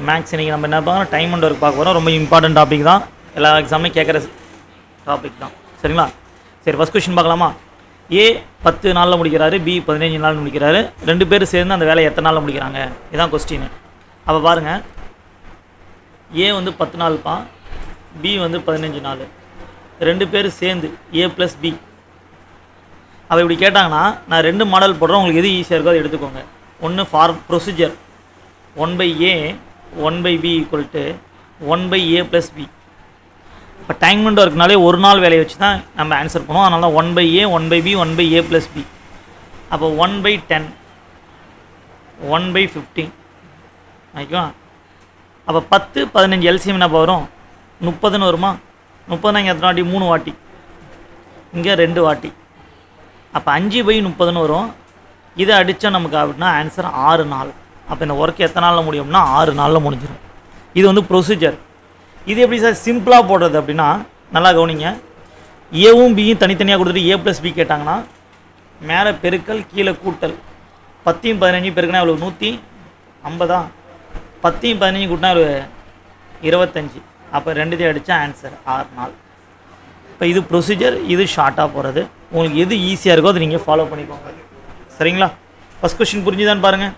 Maths இன்றைக்கி நம்ம என்ன பார்க்கணும், டைம் அண்ட் ஒர்க் பார்க்க போகிறோம். ரொம்ப இம்பார்ட்டன்ட் டாபிக் தான், எல்லா எக்ஸாம்லையும் கேட்குற டாபிக் தான். சரிங்களா? சரி, ஃபஸ்ட் கொஸ்டின் பார்க்கலாமா? ஏ 10 நாளில் முடிக்கிறாரு, பி 15 நாள் முடிக்கிறாரு. 2 பேர் சேர்ந்து அந்த வேலையை எத்தனை நாளில் முடிக்கிறாங்க? இதுதான் கொஸ்டின். அப்போ பாருங்கள், ஏ வந்து 10 நாள்ப்பா, பி வந்து 15 நாள். 2 பேர் சேர்ந்து ஏ ப்ளஸ் பி. அப்போ இப்படி கேட்டாங்கன்னா நான் 2 மாடல் போடுறேன், உங்களுக்கு எது ஈஸியாக இருக்கோ அதை எடுத்துக்கோங்க. ஒன்று procedure 1/a 1/b = 1/a + b. இப்போ டைம் அண்ட் ஒர்க்னாலே ஒரு நாள் வேலையை வச்சு தான் நம்ம ஆன்சர் பண்ணுவோம். அதனால தான் 1/a 1/b 1/a + b. அப்போ 1/10 1/15 ஓகேவா? அப்போ 10 15 எல்சிஎம் என்ன வரும்? 30ன்னு வருமா? 30 இங்கே எத்தனை வாட்டி? 3 வாட்டி, இங்கே 2 வாட்டி. அப்போ 5/30ன்னு வரும். இதை அடித்தா நமக்கு அப்படின்னா ஆன்சர் 6 நாள். அப்போ இந்த ஒர்க் எத்தனை நாளில் முடியும்னா 6 நாளில் முடிஞ்சிடும். இது வந்து ப்ரொசீஜர். இது எப்படி சார் சிம்பிளாக போடுறது அப்படின்னா, நல்லா கவனிங்க. ஏவும் பியும் தனித்தனியாக கொடுத்துட்டு ஏ ப்ளஸ் பி கேட்டாங்கன்னா மேலே பெருக்கல் கீழே கூட்டல். 10யும் 15 பெருக்கினா எவ்வளோ? 150. 10யும் 15 கூட்டினா 25. அப்போ 2 அடித்தா ஆன்சர் 6 நாள். இப்போ இது ப்ரொசீஜர், இது ஷார்ட்டாக போகிறது. உங்களுக்கு எது ஈஸியாக இருக்கோ அதை நீங்கள் ஃபாலோ பண்ணிக்கோங்க. சரிங்களா? ஃபஸ்ட் கொஸ்டின் புரிஞ்சுதான்னு பாருங்கள்.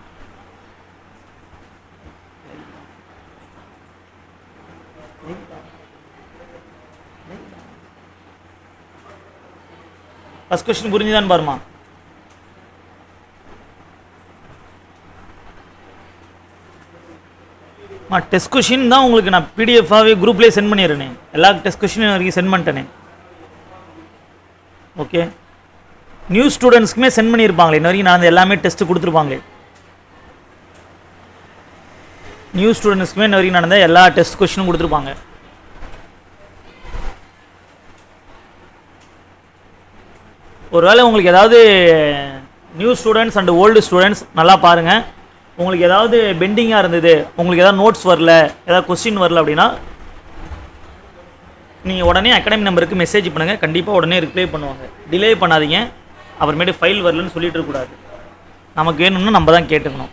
ஃபஸ்ட் கொஸ்டின் புரிஞ்சுதான்னு பாருமா. டெஸ்ட் கொஷின் தான் உங்களுக்கு நான் பிடிஎஃபாகவே குரூப்லேயே சென்ட் பண்ணிடுறேனே. எல்லா டெஸ்ட் கொஷினும் வரைக்கும் சென்ட் பண்ணிட்டேனே. ஓகே, நியூ ஸ்டூடெண்ட்ஸ்க்குமே சென்ட் பண்ணியிருப்பாங்களே, இன்ன வரைக்கும் நான் எல்லாமே டெஸ்ட்டு கொடுத்துருப்பாங்களே. நியூ ஸ்டூடெண்ட்ஸ்க்குமே இன்ன வரைக்கும் நடந்த எல்லா டெஸ்ட் கொஷினும் கொடுத்துருப்பாங்க. ஒருவேளை உங்களுக்கு ஏதாவது new students and old students நல்லா பாருங்கள். உங்களுக்கு ஏதாவது பெண்டிங்காக இருந்தது, உங்களுக்கு ஏதாவது நோட்ஸ் வரல, ஏதாவது கொஸ்டின் வரல அப்படின்னா நீங்கள் உடனே அகாடமி நம்பருக்கு மெசேஜ் பண்ணுங்கள். கண்டிப்பாக உடனே ரிப்ளை பண்ணுவாங்க. டிலே பண்ணாதீங்க. அப்புறமேட்டு ஃபைல் வரலன்னு சொல்லிட்டு இருக்கக்கூடாது. நமக்கு வேணும்னா நம்ம தான் கேட்டுக்கணும்.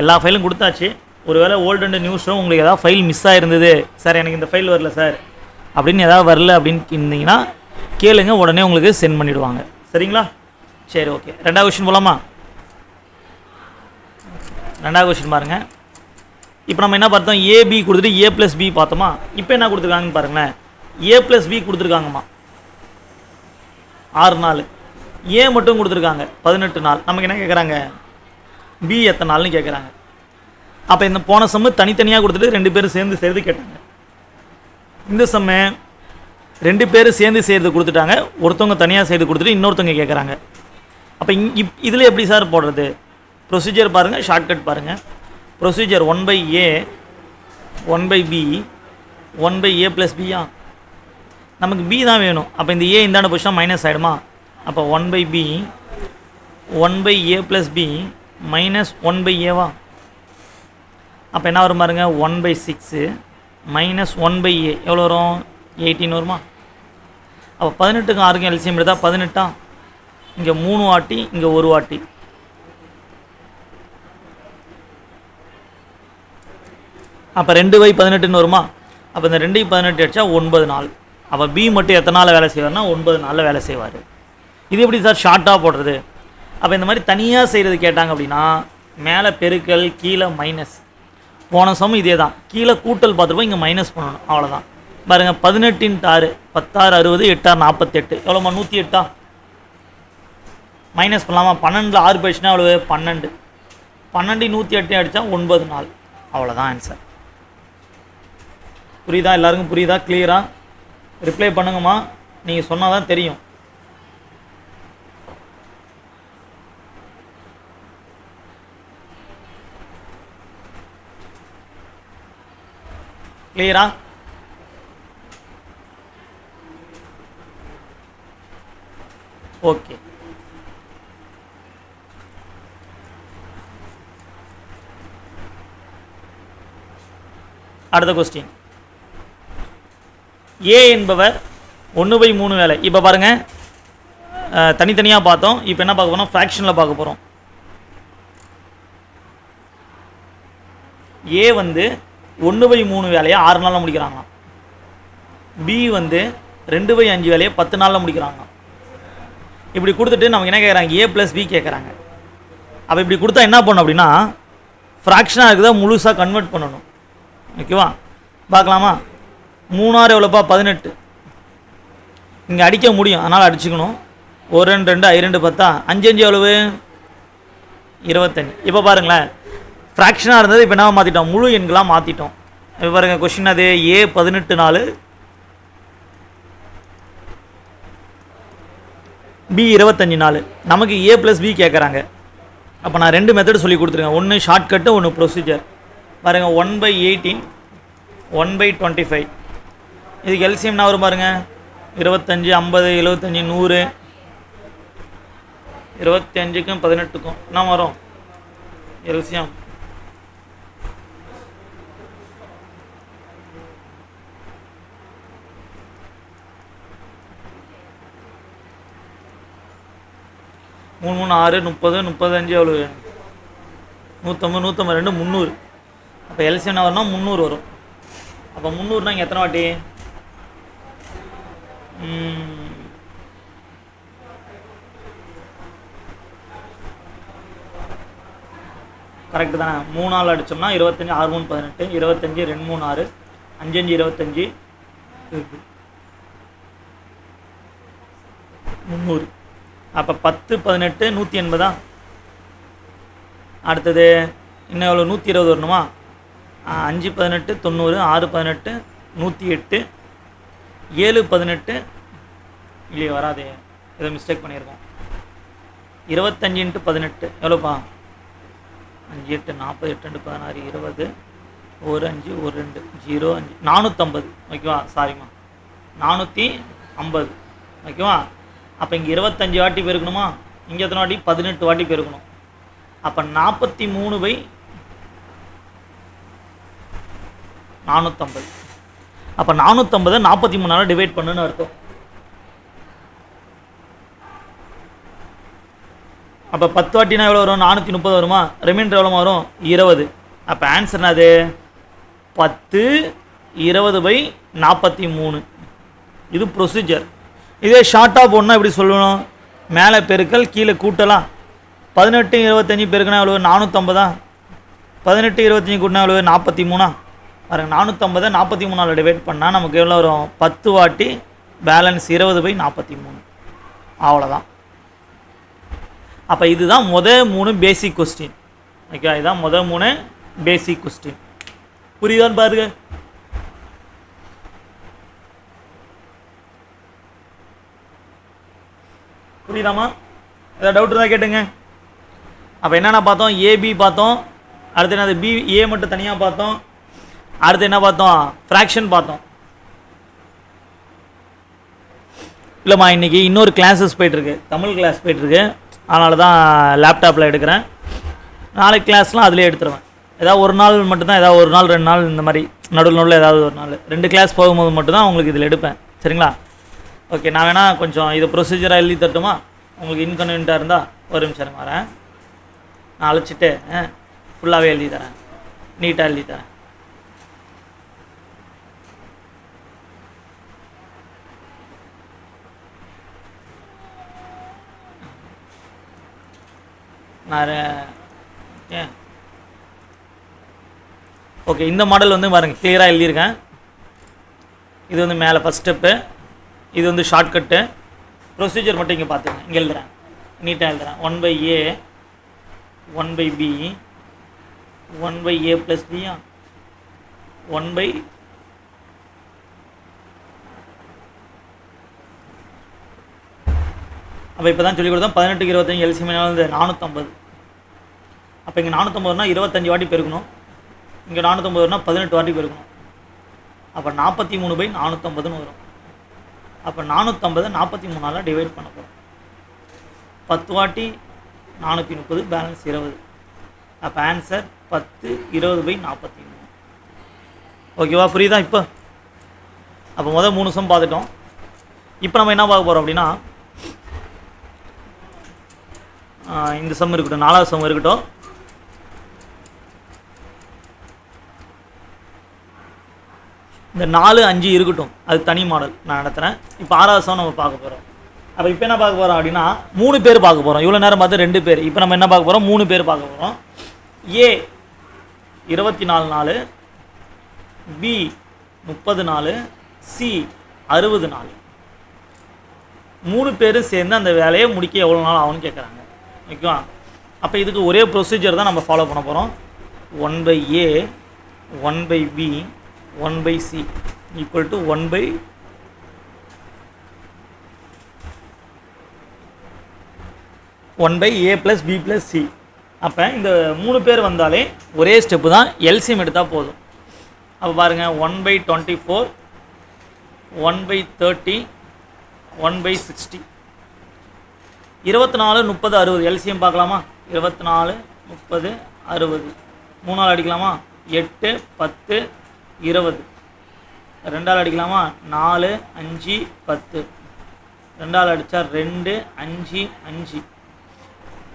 எல்லா ஃபைலும் கொடுத்தாச்சு. ஒருவேளை ஓல்டு அண்ட் நியூஸும் உங்களுக்கு ஏதாவது ஃபைல் மிஸ் ஆகிருந்தது, சார் எனக்கு இந்த ஃபைல் வரல சார் அப்படின்னு ஏதாவது வரல அப்படின்னு இருந்தீங்கன்னா கேளுங்க, உடனே உங்களுக்கு சென்ட் பண்ணிவிடுவாங்க. சரிங்களா? சரி, ஓகே. 2வது கொஸ்டின் போகலாமா? 2வது கொஸ்டின் பாருங்கள். இப்போ நம்ம என்ன பார்த்தோம்? ஏபி கொடுத்துட்டு ஏ ப்ளஸ் பி பார்த்தோமா. இப்போ என்ன கொடுத்துருக்காங்கன்னு பாருங்களேன். ஏ ப்ளஸ் பி கொடுத்துருக்காங்கம்மா 6 நாள். ஏ மட்டும் கொடுத்துருக்காங்க 18 நாள். நமக்கு என்ன கேட்குறாங்க? பி எத்தனை நாள்னு கேட்குறாங்க. அப்போ இந்த போன சம்மு தனித்தனியாக கொடுத்துட்டு 2 பேரும் சேர்ந்து செய்கிறது கேட்டாங்க. இந்த சம்மு 2 பேரும் சேர்ந்து செய்கிறது கொடுத்துட்டாங்க. ஒருத்தவங்க தனியாக செய்து கொடுத்துட்டு இன்னொருத்தவங்க கேட்குறாங்க. அப்போ இதில் எப்படி சார் போடுறது? ப்ரொசீஜர் பாருங்கள், ஷார்ட்கட் பாருங்கள். Procedure 1/a 1/b 1/a + b. நமக்கு b தான் வேணும். அப்போ இந்த a இந்தாண்ட போச்சுன்னா மைனஸ் ஆகிடுமா? அப்போ 1/b 1/a + b minus 1/a. அப்போ என்ன வரும் பாருங்க? 1/6 மைனஸ் 1/a எவ்வளோ வரும்? 18 வருமா? அப்போ 18க்கும் 6க்கும் எல்சிஎம் எடுத்தால் 18. இங்கே 3 வாட்டி, இங்கே 1 வாட்டி. அப்போ 2/18 வருமா? அப்போ இந்த 2/18 அடித்தா 9 நாள். அப்போ பி மட்டும் எத்தனை நாளில் வேலை செய்வார்னா 9 நாளில் வேலை செய்வார். இது எப்படி சார் ஷார்ட்டாக போடுறது? அப்போ இந்த மாதிரி தனியாக செய்கிறது கேட்டாங்க அப்படின்னா மேலே பெருக்கல் கீழே மைனஸ். போன சமம் இதே தான், கீழே கூட்டல் பார்த்துருப்போம், இங்கே மைனஸ் பண்ணணும், அவ்வளோதான். பாருங்கள், 18 × 6 10 6 60 8 6 48 எவ்வளோம்மா? 108. மைனஸ் பண்ணலாமா? 12ல் 6 போயிடுச்சுன்னா எவ்வளோ? 12. 12 108 அடித்தா 9 நாள். அவ்வளோதான் ஆன்சர். புரியுதா? எல்லாருக்கும் புரியுதா? கிளியராக ரிப்ளை பண்ணுங்கம்மா. நீங்கள் சொன்னால் தான் தெரியும். கிளியரா? ஓகே. அடுத்த கொஸ்டின். ஏ என்பவர் 1/3 வேலை. இப்போ பாருங்கள், தனித்தனியாக பார்த்தோம். இப்போ என்ன பார்க்க போகிறோம்? ஃப்ராக்ஷனில் பார்க்க போகிறோம். ஏ வந்து 1/3 வேலையை 6 நாளில் முடிக்கிறாங்களாம். பி வந்து 2/5 வேலையை 10 நாளில் முடிக்கிறாங்களாம். இப்படி கொடுத்துட்டு நமக்கு என்ன கேட்குறாங்க, ஏ ப்ளஸ் பி கேட்குறாங்க. அப்போ இப்படி கொடுத்தா என்ன பண்ணணும் அப்படின்னா, ஃப்ராக்ஷனாக இருக்குதா முழுசாக கன்வெர்ட் பண்ணணும். ஓகேவா, பார்க்கலாமா? 3 எவ்வளோப்பா, 18. இங்கே அடிக்க முடியும், அதனால் அடிச்சுக்கணும். 1 2 2 I 2 10, 5 5 எவ்வளவு, 25. இப்போ பாருங்களேன், ஃப்ராக்ஷனாக இருந்தது இப்போ என்ன மாற்றிட்டோம், முழு எண்களாக மாற்றிட்டோம். இப்போ பாருங்கள், கொஷின் அது ஏ 18 நாள், பி 25 நாள். நமக்கு ஏ ப்ளஸ் பி கேட்குறாங்க. அப்போ நான் 2 மெத்தட் சொல்லி கொடுத்துருக்கேன். ஒன்று ஷார்ட்கட்டு, ஒன்று ப்ரொசீஜர். பாருங்கள், 1/18, 1/25. இதுக்கு எல்சிஎம் என்ன வரும் பாருங்கள், 25, 50, 75, 100. 25க்கும் 18க்கும் என்ன வரும் எல்சிஎம்? 3 3 6 30 35 எவ்வளவு, 150 152 300. அப்போ எல்சிஎம் என்ன வரும்னா 300 வரும். அப்போ 300னா இங்கே எத்தனை வாட்டி, கரெக்டு தானே? 3 நாள் அடித்தோம்னா 25, 6 3 18, 25 2 3 6, 5 5 25, 300. அப்போ 10 18 180. அடுத்தது இன்னும் எவ்வளோ, 120 வரணுமா? 5 18 90, 6 18 108, 7 18 இல்லையே வராதே, ஏதோ மிஸ்டேக் பண்ணியிருக்கோம். 25 × 18 எவ்வளோப்பா, 5 8 40, 8 2 16, 20, 1 5 1 2 0 5 450. ஓகேவா, சாரிம்மா 450. ஓகேவா, அப்போ இங்கே 25 வாட்டி பெருக்கணுமா, இங்கே எத்தனை வாட்டி, 18 வாட்டி பெருக்கணும். அப்போ 43/450. அப்போ 450 43 டிவைட் பண்ணுன்னு அர்த்தம். அப்போ 10 வாட்டினா எவ்வளோ வரும், 430 வருமா? ரிமைண்டர் எவ்வளோ வரும், 20. அப்போ ஆன்சர் என்னது, 10 20/43. இது ப்ரொசீஜர். இதே ஷார்ட்டாக போடணும்னா எப்படி சொல்லணும், மேலே பெருக்கல் கீழே கூட்டலாம். 18 25 பெருக்கினா எவ்வளோ, 450. 18 25 கூட்டினா எவ்வளோ, 43. பாருங்க, 450 43 டிவைட் பண்ணால் நமக்கு எவ்வளோ வரும், 10 வாட்டி பேலன்ஸ் 20/43. அவ்வளோதான். அப்போ இதுதான் முதல் 3 பேசிக் கொஸ்டின். ஓகே, இதுதான் முதல் 3 பேசிக் கொஸ்டின். புரியுதான்னு பாருங்க. புரியுதாமா? ஏதாவது டவுட் இருந்தால் கேட்டுங்க. அப்போ என்னென்ன பார்த்தோம், ஏபி பார்த்தோம். அடுத்து என்னது, பி ஏ மட்டும் தனியாக பார்த்தோம். அடுத்து என்ன பார்த்தோம், ஃப்ராக்ஷன் பார்த்தோம். இல்லைம்மா, இன்றைக்கி இன்னொரு கிளாஸஸ் போய்ட்டுருக்கு, தமிழ் கிளாஸ் போய்ட்டுருக்கு. அதனால தான் லேப்டாப்பில் எடுக்கிறேன். நாளைக்கு கிளாஸ்லாம் அதிலே எடுத்துருவேன். ஏதாவது ஒரு நாள் மட்டும்தான், ஏதாவது ஒரு நாள் 2 நாள் இந்த மாதிரி நடுவில் ஏதாவது ஒரு நாள் 2 கிளாஸ் போகும்போது மட்டும்தான் உங்களுக்கு இதில் எடுப்பேன். சரிங்களா? ஓகே, நான் வேணால் கொஞ்சம் இது ப்ரொசீஜராக எழுதி தட்டுமா, உங்களுக்கு இன்கன்வீனியண்ட்டாக இருந்தால் ஒரு நிமிஷம் வரேன். நான் அழைச்சிட்டு ஃபுல்லாகவே எழுதி தரேன், நீட்டாக எழுதி தரேன். நான் ஓகே, இந்த மாடல் வந்து பாருங்கள் கிளியராக எழுதியிருக்கேன். இது வந்து மேலே ஃபஸ்ட் ஸ்டெப்பு, இது வந்து ஷார்ட்கட்டு. ப்ரொசீஜர் மட்டும் இங்கே பார்த்துங்க, இங்கே எழுதுகிறேன், நீட்டாக எழுதுகிறேன். 1/a 1/b 1/a + b 1/, அப்போ இப்போ தான் சொல்லிக் கொடுத்தோம். 18 25 எல்சிஎம் வந்து 450. அப்போ இங்கே 450னா 25 வாட்டி பெருக்கணும், இங்கே 450னா 18 வாட்டி பெருக்கணும். அப்போ 43/450ன்னு வரும். அப்போ 450 43 டிவைட் பண்ண போகிறோம். 10 வாட்டி 430, பேலன்ஸ் 20. அப்போ ஆன்சர் 10 20/43. ஓகேவா, புரியுதா? இப்போ அப்போ முதல் 3 சம் பார்த்துட்டோம். இப்போ நம்ம என்ன பார்க்க போகிறோம் அப்படின்னா, இந்த சம் இருக்கட்டும், 4வது சம் இருக்கட்டும். இந்த 4 5 இருக்கட்டும், அது தனி மாடல் நான் நடத்துகிறேன். இப்போ 6வது சம் நம்ம பார்க்க போகிறோம். அப்போ இப்போ என்ன பார்க்க போகிறோம் அப்படின்னா 3 பேர் பார்க்க போகிறோம். இவ்வளோ நேரம் பார்த்து 2 பேர், இப்போ நம்ம என்ன பார்க்க போகிறோம்? 3 பேர் பார்க்க போகிறோம். ஏ 24 நாள், பி 30 நாள், சி 60 நாள். 3 பேரும் சேர்ந்து அந்த வேலையை முடிக்க எவ்வளோ நாள் ஆகும்னு கேட்குறாங்க. ஓகேவா? அப்போ இதுக்கு ஒரே ப்ரொசீஜர் தான் நம்ம ஃபாலோ பண்ண போகிறோம். 1/A 1/B 1/C equal to 1/A + B + C. அப்போ இந்த 3 பேர் வந்தாலே ஒரே ஸ்டெப்பு தான், எல்சிஎம் எடுத்தால் போதும். அப்போ பாருங்கள் 1/24 1/30 1/60 24 30 60 எல்சிஎம் பார்க்கலாமா? 24 30 60 3 நாள் அடிக்கலாமா? 8 10 20 2 ஆள் அடிக்கலாமா? 4 5 10 2 ஆள் அடித்தா 2 5 5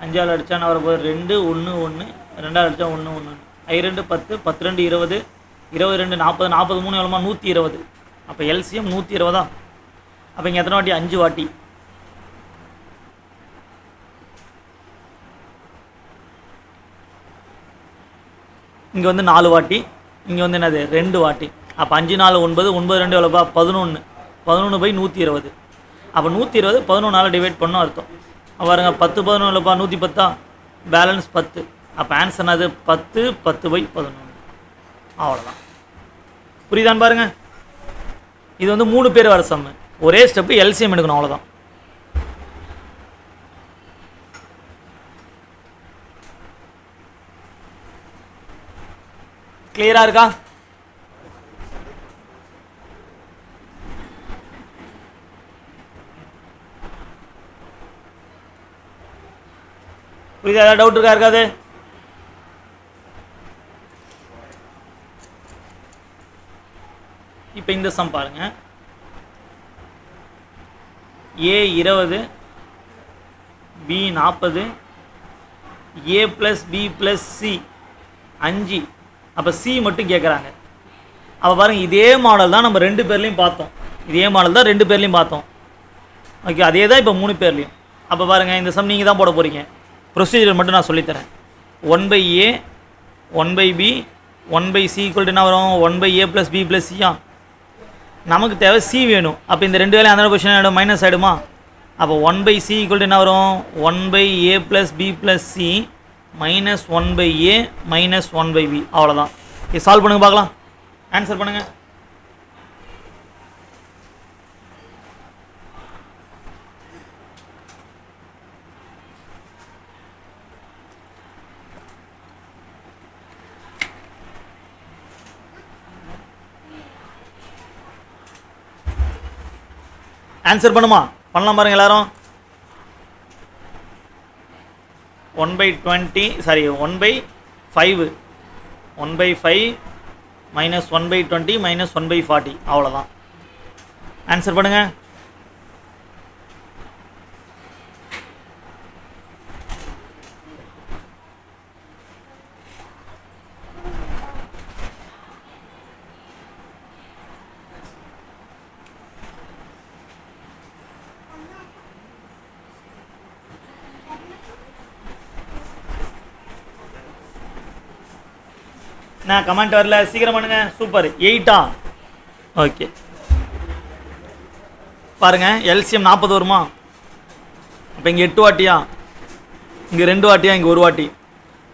5 ஆள் அடித்தா நான் வரப்போது 2 1 1 2 ஆள் அடித்தா 1 1 2 10 10 2 20 22 40 43 எவ்வளோமா? 120. அப்போ எல்சிஎம் 120. அப்போ இங்கே எத்தனை வாட்டி? 5 வாட்டி. இங்கே வந்து 4 வாட்டி, இங்கே வந்து என்னது 2 வாட்டி. அப்போ 5 4 9 9 2 எவ்வளோப்பா? 11 11/120. அப்போ 120 11 டிவைட் பண்ணணும் அர்த்தம். பாருங்க 10 11 எவ்வளோப்பா? 110. பேலன்ஸ் 10. அப்போ ஆன்சர் என்னது? 10 10/11. அவ்வளோதான். புரியுதான்னு பாருங்க. இது வந்து 3 பேர் வர சம்மு, ஒரே ஸ்டெப்பு எல்சிஎம் எடுக்கணும், அவ்வளோதான். கிளியரா இருக்கா? புரியுதா? ஏதாவது டவுட் இருக்கா? இருக்காது? இப்போ இந்த சம் பாருங்க. A 20 B 40 A + B + C 5. அப்போ சி மட்டும் கேட்குறாங்க. அப்போ பாருங்கள் இதே மாடல் தான் நம்ம 2 பேர்லையும் பார்த்தோம். இதே மாடல் தான் 2 பேர்லையும் பார்த்தோம். ஓகே, அதே தான் இப்போ 3 பேர்லையும். அப்போ பாருங்கள் இந்த சம் நீங்கள் தான் போட போகிறீங்க. ப்ரொசீஜர் மட்டும் நான் சொல்லித்தரேன். 1/A 1/B 1/C ஈக்குவல் என்ன வரும்? 1/A + B + C. நமக்கு தேவை சி வேணும். அப்போ இந்த 2 வேலையும் அந்த பொசிஷன் ஆகிடும், மைனஸ் ஆகிடுமா? அப்போ 1/C ஈக்குவல் என்ன வரும்? 1/A + B + C -1/A - 1/B. அவ்வளோதான். இது சால்வ் பண்ணுங்க பார்க்கலாம். ஆன்சர் பண்ணுங்க. ஆன்சர் பண்ணுமா? பண்ணலாம் பாருங்க எல்லாரும். 1/20 சாரி 1/5 1/5 - 1/20 - 1/40. அவ்வளோதான். ஆன்சர் பண்ணுங்க. நான் கமெண்ட் வரல, சீக்கிரம் பண்ணுங்க. சூப்பர். 8. ஓகே பாருங்க, எல்சிஎம் 40 வருமா? அப்போ இங்கே 8 வாட்டியா, இங்கே 2 வாட்டியா, இங்கே 1 வாட்டி.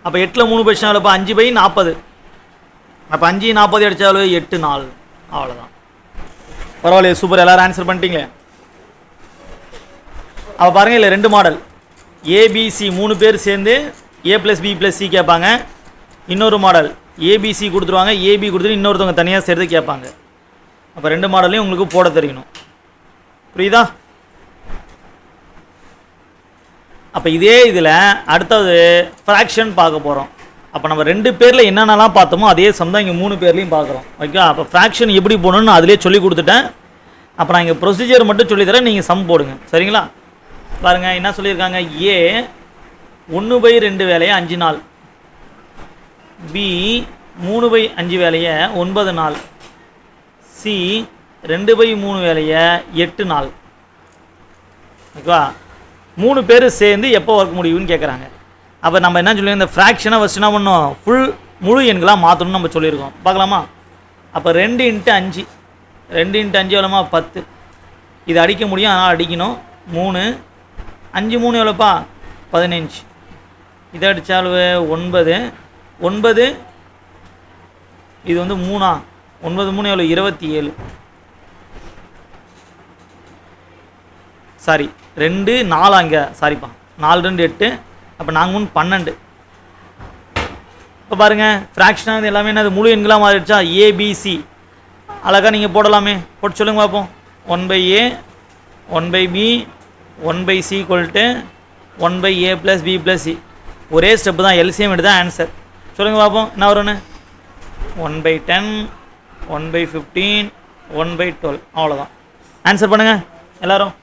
அப்போ 8ல் 3 பொசிஷன் எவ்வளோப்பா? 5/40. அப்போ 5 40 அடிச்சா எவ்வளோ? 8 4. அவ்வளோதான். பரவாயில்லையே, சூப்பர். எல்லோரும் ஆன்சர் பண்ணிட்டீங்களே. அப்போ பாருங்கள், இல்லை 2 மாடல் ஏபிசி 3 பேர் சேர்ந்து A + B + C கேட்பாங்க. இன்னொரு மாடல் ஏபிசி கொடுத்துருவாங்க, ஏபி கொடுத்துட்டு இன்னொருத்தவங்க தனியாக சேர்த்து கேட்பாங்க. அப்போ 2 மாடலையும் உங்களுக்கு போட தெரியணும். புரியுதா? அப்போ இதே இதில் அடுத்தது ஃப்ராக்ஷன் பார்க்க போகிறோம். அப்போ நம்ம 2 பேரில் என்னென்னலாம் பார்த்தோமோ அதே சம் தான் இங்கே 3 பேர்லையும் பார்க்குறோம். ஓகே, அப்போ ஃப்ராக்ஷன் எப்படி போகணுன்னு நான் அதிலே சொல்லி கொடுத்துட்டேன். அப்போ நான் இங்கே ப்ரொசீஜர் மட்டும் சொல்லித்தரேன், நீங்கள் சம் போடுங்க. சரிங்களா? பாருங்கள் என்ன சொல்லியிருக்காங்க. ஏ 1/2 வேலையை 5 நாள், பி 3/5 வேலையை 9 நாள், சி 2/3 வேலையை 8 நாள். ஓகேவா? 3 பேர் சேர்ந்து எப்போ ஒர்க் முடியும்னு கேட்குறாங்க. அப்போ நம்ம என்ன சொல்லியிருக்கோம், இந்த ஃப்ராக்ஷனை ஃபஸ்ட் என்ன பண்ணோம், முழு எண்களாக மாற்றணும்னு நம்ம சொல்லியிருக்கோம். பார்க்கலாமா? அப்போ 2 × 5, 2 × 5 எவ்வளோமா 10. இது அடிக்க முடியும், அதனால் அடிக்கணும். 3 5 3 எவ்வளோப்பா 15. இதை அடித்தால் 9 9 இது 3 9 3 எவ்வளோ 27. சாரி 2 4 அங்கே சாரிப்பா 4 2 8. அப்போ நாங்கள் 12. இப்போ பாருங்கள் ஃப்ராக்ஷனாக வந்து எல்லாமே என்னது முழு எண்களாக மாறிடுச்சா? ஏபிசி அழகாக நீங்கள் போடலாமே, போட்டு சொல்லுங்க பார்ப்போம். 1/a 1/b 1/c = 1/a + b + c. ஒரே ஸ்டெப்பு தான், எல்சிஎம் எடுத்து தான் ஆன்சர். சொல்லுங்கள் பார்ப்போம் என்ன வரும்னு. 1/10 1/15 1/12. அவ்வளோதான். ஆன்சர் பண்ணுங்கள் எல்லோரும்.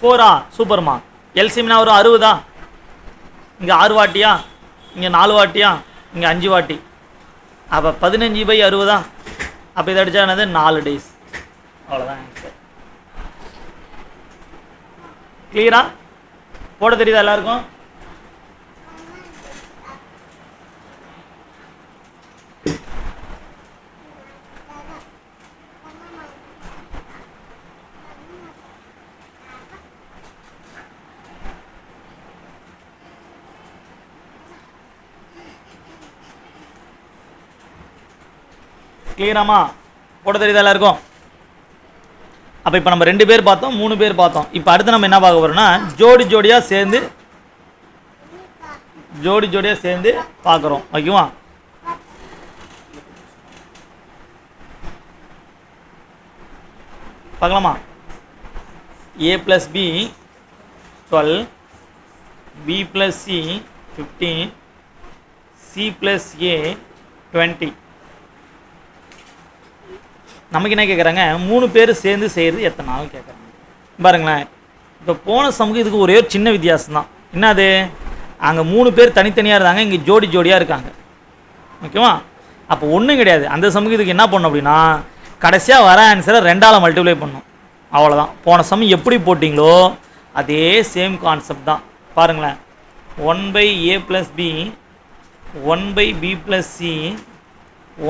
போரா சூப்பர்மா. எல்சிஎம்னா ஒரு 60. இங்கே 6 வாட்டியா, இங்கே 4 வாட்டியா, இங்கே 5 வாட்டி. அப்போ 15/60. அப்போ இதை அடித்தா என்னது 4 டேஸ். அவ்வளோதான் ஆன்சர். கிளியரா போட தெரியுதா எல்லாருக்கும்? கிளியராமா? போட தெரியுதா எல்லாருக்கும்? அப்போ இப்போ நம்ம 2 பேர் பார்த்தோம், 3 பேர் பார்த்தோம். இப்போ அடுத்து நம்ம என்ன பார்க்க போகிறோம்னா ஜோடி ஜோடியாக சேர்ந்து பார்க்குறோம். ஓகேவா? பார்க்கலாமா? a + b 12 b + c 15 c + a 20. நமக்கு என்ன கேட்குறாங்க, 3 பேர் சேர்ந்து செய்கிறது எத்தனை நாள் கேட்குறாங்க. பாருங்களேன், இப்போ போன சமூகம் இதுக்கு ஒரே ஒரு சின்ன வித்தியாசம் தான். என்னது, அங்கே 3 பேர் தனித்தனியாக இருந்தாங்க, இங்கே ஜோடி ஜோடியாக இருக்காங்க. ஓகேவா? அப்போ ஒன்றும் கிடையாது. அந்த சமூகத்துக்கு என்ன பண்ணணும் அப்படின்னா கடைசியாக வர ஆன்சரை 2ஆல் மல்டிப்ளை பண்ணணும். அவ்வளோதான். போன சமயம் எப்படி போட்டிங்களோ அதே சேம் கான்செப்ட் தான். பாருங்களேன், 1/a + b 1/b + c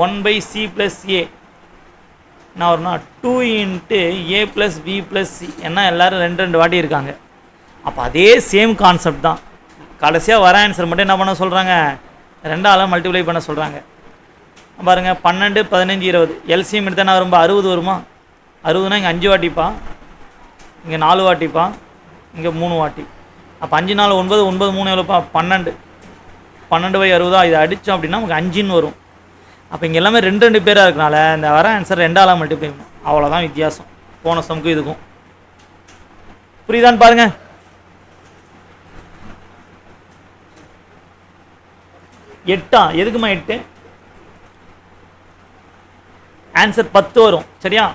1/c + a நான் வரும்னா 2 × a + b + c. ஏன்னா எல்லோரும் 2 வாட்டி இருக்காங்க. அப்போ அதே சேம் கான்செப்ட் தான். கடைசியாக வர ஆன்சர் மட்டும் என்ன பண்ண சொல்கிறாங்க, 2ஆல் மல்டிப்ளை பண்ண சொல்கிறாங்க. பாருங்கள், 12 15 20. எல்சிஎம் எடுத்தால் நான் ரொம்ப 60 வருமா? 60னா இங்கே 5 வாட்டிப்பா, இங்கே 4 வாட்டிப்பா, இங்கே 3 வாட்டி. அப்போ 5 4 9 9 3 எவ்வளோப்பா 12. 12/60. இதை அடித்தோம் அப்படின்னா நமக்கு 5ன்னு வரும். அப்போ இங்கே எல்லாமே 2 பேராக இருக்கனால இந்த வர ஆன்சர் 2ஆல் மல்டிப்ளை பண்ணும். அவ்வளோதான் வித்தியாசம் போன சம்க்கு இதுக்கும். புரியுதான்னு பாருங்க. எட்டா எதுக்குமா 8? ஆன்சர் 10 வரும். சரியா?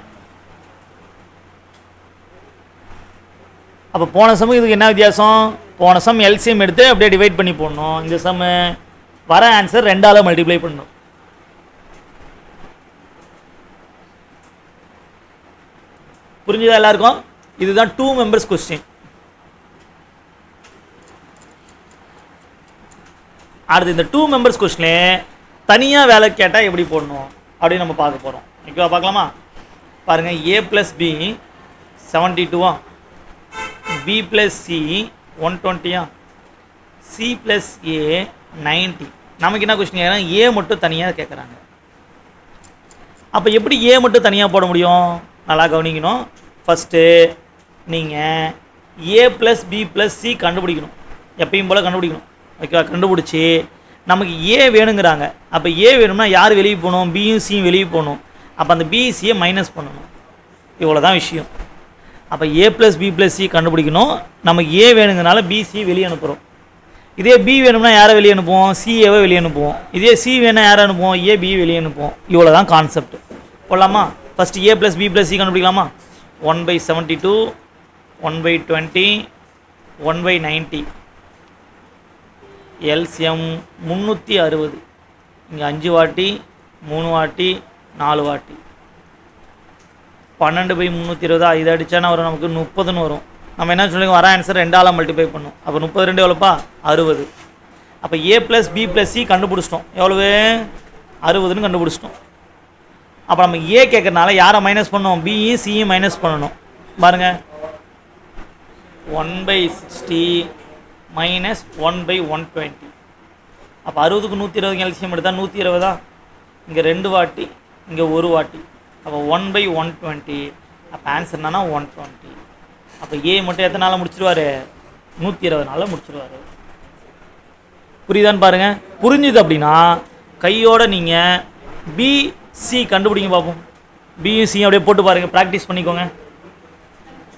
அப்போ போன சம் இதுக்கு என்ன வித்தியாசம்? போன சம் எல்சிஎம் எடுத்து அப்படியே டிவைட் பண்ணி போடணும். இந்த சம் வர ஆன்சர் 2ஆல் மல்டிப்ளை பண்ணணும். புரிஞ்சுதா எல்லாருக்கும்? இதுதான் 2 மெம்பர்ஸ் கொஸ்டின். அடுத்து இந்த 2 மெம்பர்ஸ் கொஸ்டின்லே தனியாக வேலை கேட்டால் எப்படி போடணும் அப்படின்னு நம்ம பார்க்க போகிறோம். ஓகேவா? பார்க்கலாமா? பாருங்கள், a + b 72, b + c 120, c + a 90. நமக்கு என்ன கொஸ்டின் கேட்குறாங்க, a மட்டும் தனியாக கேட்குறாங்க. அப்போ எப்படி a மட்டும் தனியாக போட முடியும்? நல்லா கவனிக்கணும். ஃபஸ்ட்டு நீங்கள் a + b + c கண்டுபிடிக்கணும். எப்பயும் போல் கண்டுபிடிக்கணும். ஓகேவா? கண்டுபிடிச்சி நமக்கு ஏ வேணுங்கிறாங்க. அப்போ ஏ வேணும்னா யார் வெளியே போகணும்? பியும் சியும் வெளியே போகணும். அப்போ அந்த பிசியை மைனஸ் பண்ணணும். இவ்வளோ தான் விஷயம். அப்போ ஏ ப்ளஸ் பி ப்ளஸ் சி கண்டுபிடிக்கணும். நமக்கு ஏ வேணுங்கிறனால பிசி வெளியே அனுப்புகிறோம். இதே பி வேணும்னா யாரை வெளியே அனுப்புவோம்? சிஏவை வெளியே அனுப்புவோம். இதே சி வேணால் யாரை அனுப்புவோம்? ஏ பி வெளியே அனுப்புவோம். இவ்வளோ தான் கான்செப்ட். போடலாமா? First A plus B plus C கண்டுபிடிக்கலாமா? 1/72, 1/20, 1/90. எல்சிஎம் 360. இங்கே 5 வாட்டி, 3 வாட்டி, 4 வாட்டி. 12/320. இதை அடித்தானா வரும் நமக்கு 30ன்னு வரும். நம்ம என்ன சொல்லுங்க, வர ஆன்சர் 2ஆல் மல்டிப்ளை பண்ணும். அப்போ 32 எவ்வளோப்பா? 60. அப்போ ஏ ப்ளஸ் பி ப்ளஸ் சி கண்டுபிடிச்சிட்டோம். எவ்வளவு? 60ன்னு கண்டுபிடிச்சிட்டோம். அப்போ நம்ம ஏ கேட்கறதுனால யாரை மைனஸ் பண்ணோம்? பியும் சியும் மைனஸ் பண்ணணும். பாருங்கள், 1/60 மைனஸ் 1/120. அப்போ 60க்கு 120 எல்சியம் எடுத்தால் 120. இங்கே 2 வாட்டி, இங்கே 1 வாட்டி. அப்போ 1/120. அப்போ ஆன்சர் என்னன்னா 120. அப்போ ஏ மட்டும் எத்தனை நாளில் முடிச்சிருவார்? 120 நாளில் முடிச்சிருவார். புரியுதான்னு பாருங்கள். புரிஞ்சுது அப்படின்னா கையோட நீங்கள் பிசி கண்டுபிடிங்க பார்ப்போம். பியும் சியும் அப்படியே போட்டு பாருங்கள், ப்ராக்டிஸ் பண்ணிக்கோங்க.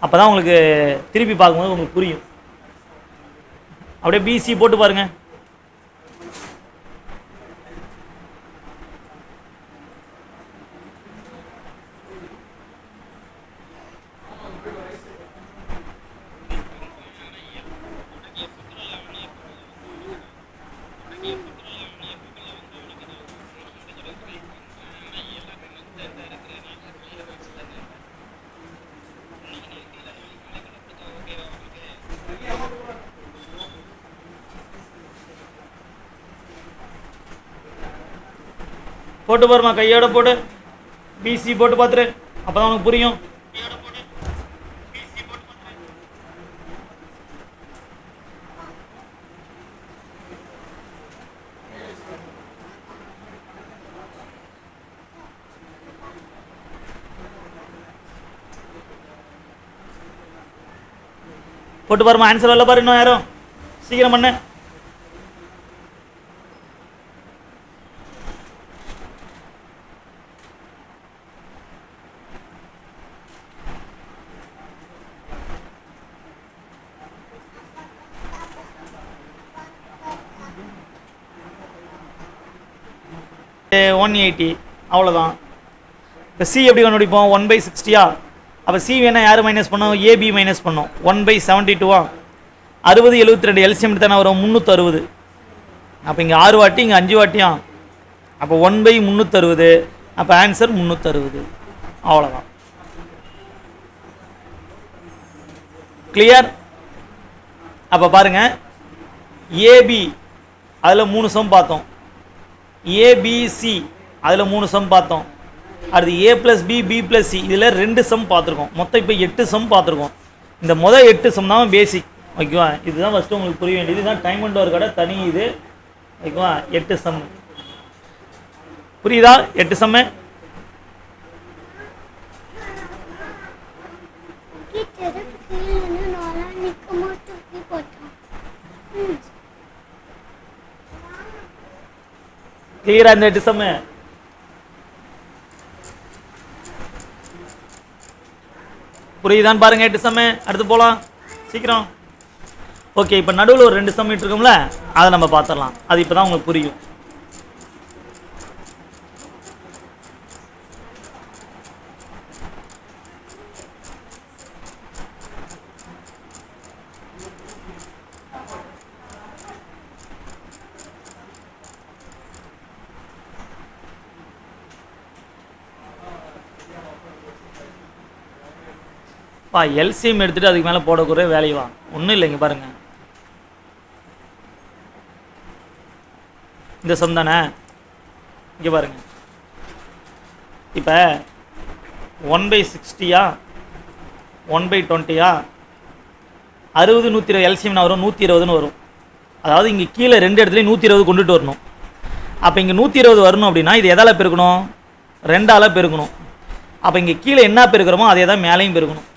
அப்போ தான் உங்களுக்கு திருப்பி பார்க்கும்போது உங்களுக்கு புரியும். அப்படியே பிசி போட்டு பாருங்கள். போட்டு பாருமா, கையோட போட்டு பிசி போட்டு பார்த்துரு. அப்போ தான் உனக்கு புரியும். போட்டு பாருமா, ஆன்சர் வரல பாரு. இன்னும் யாரும் சீக்கிரம் பண்ணு. $180. அவ்வளோதான். இப்போ சி எப்படி கண்டுபிடிப்போம்? 1/60. அப்போ சி வேணா யார் மைனஸ் பண்ணோம்? ஏபி மைனஸ் பண்ணோம். 1/72. 60, 72 எல்சிஎம் எடுத்தானே வரும் 360. அப்போ இங்கே 6 வாட்டி, இங்கே 5 வாட்டியும். அப்போ 1/360. அப்போ ஆன்சர் 360. அவ்வளோதான். கிளியர்? அப்போ பாருங்கள், ஏபி அதில் 3 சம் பார்த்தோம். ஏபிசி அதில் 3 சம் பார்த்தோம். அடுத்து A plus B, B plus C இதில் 2 சம் பார்த்துருக்கோம். மொத்தம் இப்போ 8 சம் பார்த்துருக்கோம். இந்த முதல் 8 சம் தான் பேசிக். ஓகேவா? இதுதான் ஃபஸ்ட்டு உங்களுக்கு புரிய வேண்டியது. இதுதான் டைம் அண்ட் ஒர்க் கடை தனி. இது ஓகேவா? 8 சம் புரியுதா? 8 சம்மு கிளியரா? இந்த 8 சம்மு புரியுதான்னு பாருங்க. 8 சம்மு அடுத்து போகலாம் சீக்கிரம். ஓகே, இப்போ நடுவில் ஒரு 2 சம் இருக்கும்ல, அதை நம்ம பார்த்துடலாம். அது இப்போ தான் உங்களுக்கு புரியும். எல்சிஎம் எடுத்துகிட்டு அதுக்கு மேலே போடக்கூடிய வேலைவா ஒன்றும் இல்லைங்க. பாருங்கள், இந்த சம் தானே. இங்கே பாருங்கள், இப்போ 1/60 1/20 60 120 எல்சிஎம்னா வரும் 120ன்னு வரும். அதாவது இங்கே கீழே 2 இடத்துலையும் 120 கொண்டுட்டு வரணும். அப்போ இங்கே 120 வரணும் அப்படின்னா இது எதால் பெருக்கணும்? 2ஆல் பெருக்கணும். அப்போ இங்கே கீழே என்ன பெருக்கிறோமோ அதே தான் மேலேயும் பெருக்கணும்.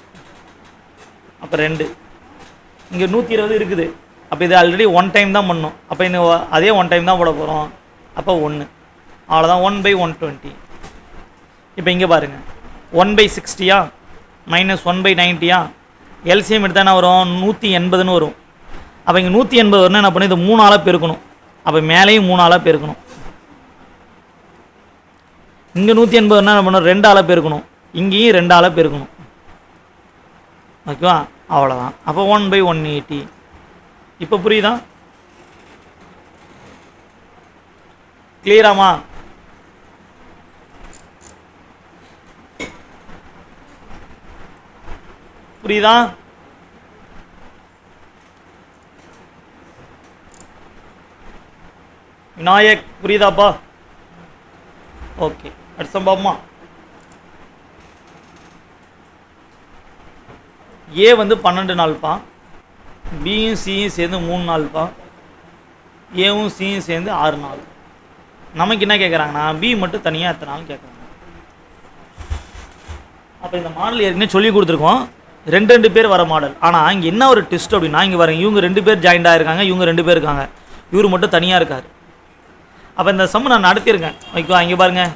அப்போ 2. இங்கே 120 இருக்குது. அப்போ இது ஆல்ரெடி 1 டைம் தான் பண்ணோம். அப்போ இந்த அதே 1 டைம் தான் போட போகிறோம். அப்போ 1 அவ்வளோதான். 1/120. இப்போ இங்கே பாருங்கள், 1/60 மைனஸ் 1/90 எல்சிஎம் எடுத்தால் என்ன வரும்? 180ன்னு வரும். அப்போ இங்கே 180 வரணும். என்ன பண்ணி இது 3 ஆளாக பெருக்கணும். அப்போ மேலேயும் 3 ஆளாக பெருக்கணும். இங்கே 180 என்ன பண்ணணும்? 2 ஆளாக பெருக்கணும். இங்கேயும் 2 ஆளாக பெருக்கணும். ஓகேவா? அவ்வளோதான். அப்போ 1/180. இப்போ புரியுதா? கிளியராமா? புரியுதா? விநாயக் புரியுதாப்பா? ஓகே, அடுத்த சம்பவமா ஏ வந்து 12 நாள்ப்பா, பியும் சியும் சேர்ந்து 3 நாள்ப்பா, ஏவும் சியும் சேர்ந்து 6 நாள். நமக்கு என்ன கேட்குறாங்கன்னா பி மட்டும் தனியாக எத்தனை நாள் கேட்குறாங்க. அப்போ இந்த மாடல் ஏற்கனவே சொல்லி கொடுத்துருக்கோம், 2 பேர் வர மாடல். ஆனால் இங்கே என்ன ஒரு ட்விஸ்ட் அப்படின்னா, இங்கே வரேன் இவங்க 2 பேர் ஜாயிண்டாக இருக்காங்க, இவங்க 2 பேர் இருக்காங்க, இவர் மட்டும் தனியாக இருக்கார். அப்போ இந்த சம் நான் நடத்தியிருக்கேன். ஓகேவா? இங்கே பாருங்கள்,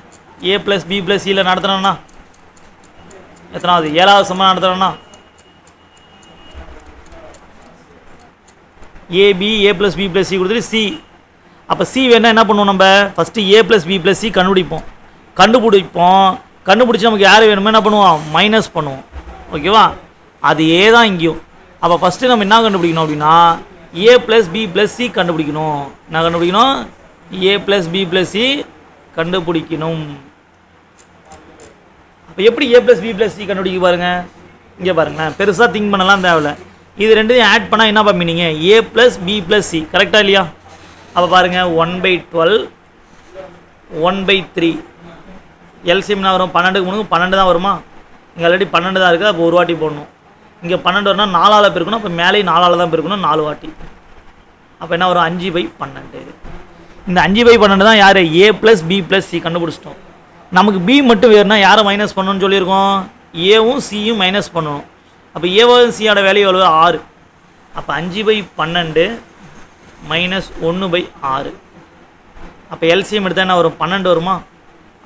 ஏ ப்ளஸ் பி ப்ளஸ் சியில் நடத்துனோன்னா எத்தனாவது? 7வது சம்ம நடத்துகிறோன்னா ஏபி ஏ ப்ளஸ் பி ப்ளஸ் சி கொடுத்துட்டு சி. அப்போ சி வேணால் என்ன பண்ணுவோம்? நம்ம first A plus B plus C கண்டுபிடிச்சி நமக்கு யார் வேணுமோ என்ன பண்ணுவோம்? மைனஸ் பண்ணுவோம். ஓகேவா? அது ஏ தான் இங்கேயும். அப்போ ஃபஸ்ட்டு நம்ம என்ன கண்டுபிடிக்கணும் அப்படின்னா ஏ ப்ளஸ் பி ப்ளஸ் சி கண்டுபிடிக்கணும். என்ன கண்டுபிடிக்கணும்? ஏ ப்ளஸ் பி ப்ளஸ் சி கண்டுபிடிக்கணும். அப்போ எப்படி ஏ ப்ளஸ் பி ப்ளஸ் சி கண்டுபிடிக்க பாருங்கள். இங்கே பாருங்களேன், பெருசாக திங்க் பண்ணலாம் தேவையில்லை. இது ரெண்டையும் ஆட் பண்ணால் என்ன பார்ப்பீங்க? ஏ ப்ளஸ் பி ப்ளஸ் சி. கரெக்டாக இல்லையா? அப்போ பாருங்கள், 1/12 1/3 எல்சிஎம் என்ன வரும்? 12க்கு 3 12 தான் வருமா? இங்கே ஆல்ரெடி 12 தான் இருக்குது. அப்போ ஒரு வாட்டி போடணும். இங்கே 12 வரணும்னா 4 ஆளாக பெருக்கணும். அப்போ மேலே 4 ஆளாக தான் பெருக்கணும், 4 வாட்டி. அப்போ என்ன வரும்? 5/12. இந்த 5/12 தான் யார்? ஏ ப்ளஸ் பி ப்ளஸ் சி கண்டுபிடிச்சிட்டோம். நமக்கு பி மட்டும் வேணும்னா யாரை மைனஸ் பண்ணணும்னு சொல்லியிருக்கோம்? ஏவும் சியும் மைனஸ் பண்ணணும். அப்போ ஏவும் சியோட வேல்யூ எவ்வளோ? 6. அப்போ 5/12 மைனஸ் 1/6. அப்போ எல்சிஎம் எடுத்தால் என்ன வரும்? 12 வருமா?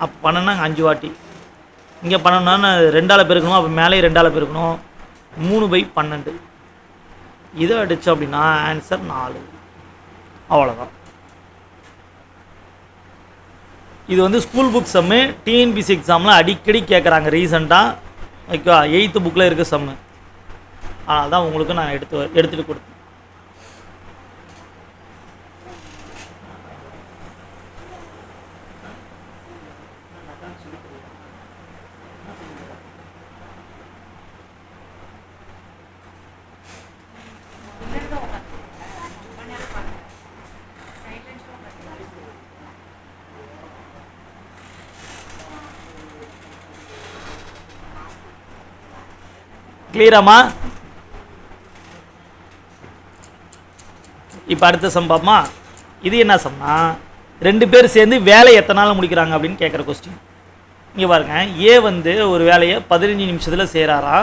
அப்போ 12னா 5 வாட்டி. இங்கே 12னா 2 ஆளாக பெருக்கணும். அப்போ மேலே 2 ஆளாக பெருக்கணும். 3/12. இதை அடித்தோம் அப்படின்னா ஆன்சர் 4. அவ்வளோதான். இது வந்து ஸ்கூல் புக் சம்மு, டிஎன்பிசி எக்ஸாமில் அடிக்கடி கேட்குறாங்க ரீசெண்டாக. ஓகேவா? 8th புக்கில் இருக்க சம்மு. அதனால தான் உங்களுக்கு நான் எடுத்துகிட்டு கொடுத்தேன். கிளியராமா? இப்போ அடுத்த சம் பார்ப்போமா? இது என்ன சம்னா, 2 பேர் சேர்ந்து வேலை எத்தனை நாள் முடிக்கிறாங்க அப்படின்னு கேட்குற கொஸ்டின். இங்கே பாருங்கள், ஏ வந்து ஒரு வேலையை 15 நிமிஷத்தில் செய்கிறாரா,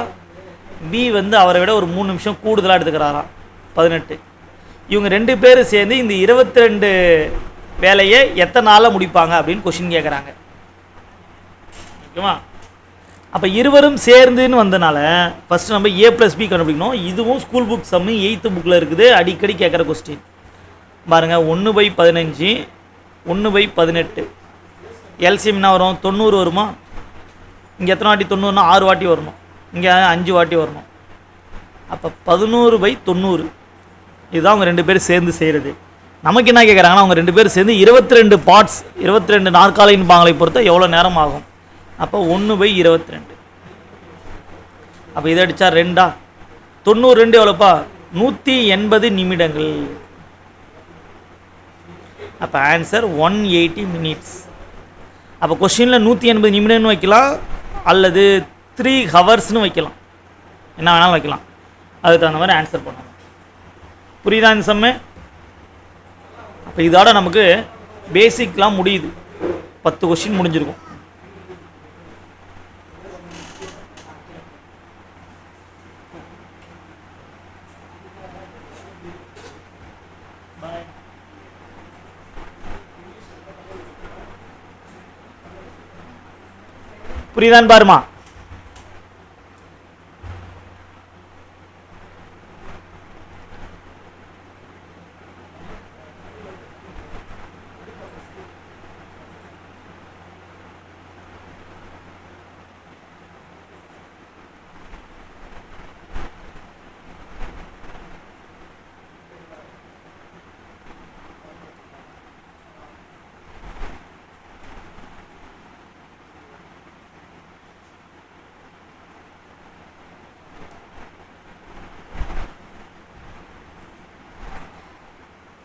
பி வந்து அவரை விட ஒரு 3 நிமிஷம் கூடுதலாக எடுத்துக்கிறாராம், 18. இவங்க 2 பேர் சேர்ந்து இந்த 22 வேலையை எத்தனை நாளில் முடிப்பாங்க அப்படின்னு கொஸ்டின் கேட்குறாங்க. ஓகேவா? அப்போ இருவரும் சேர்ந்துன்னு வந்தனால ஃபஸ்ட்டு நம்ம ஏ ப்ளஸ் பி கண்டுபிடிக்கணும். இதுவும் ஸ்கூல் புக் சம்மு 8th புக்கில் இருக்குது, அடிக்கடி கேட்குற கொஸ்டின். பாருங்கள், 1/15 1/18 எல்சிஎம் என்ன வரும்? 90 வருமா? இங்கே எத்தனை வாட்டி 90னா 6 வாட்டி வரணும், இங்கே 5 வாட்டி வரணும். அப்போ 11/90. இதுதான் அவங்க 2 பேரும் சேர்ந்து செய்கிறது. நமக்கு என்ன கேட்குறாங்கன்னா, அவங்க 2 பேரும் சேர்ந்து 22 பார்ட்ஸ் 22 நாற்காலியின் பாங்களை பொறுத்த எவ்வளோ நேரம் ஆகும்? அப்போ 1/22. அப்போ இதை அடித்தா 2 92 எவ்வளோப்பா? 180 நிமிடங்கள். அப்போ ஆன்சர் 180 மினிட்ஸ். அப்போ கொஸ்டினில் 180 நிமிடம்னு வைக்கலாம், அல்லது 3 ஹவர்ஸ்னு வைக்கலாம், என்ன வேணாலும் வைக்கலாம். அதுக்கு தகுந்த மாதிரி ஆன்சர் பண்ணணும். புரியுதா இந்த சம்மு? அப்போ இதோட நமக்கு பேசிக்லாம் முடியுது. 10 கொஸ்டின் முடிஞ்சிருக்கும். புரியுதான்னு பாருமா.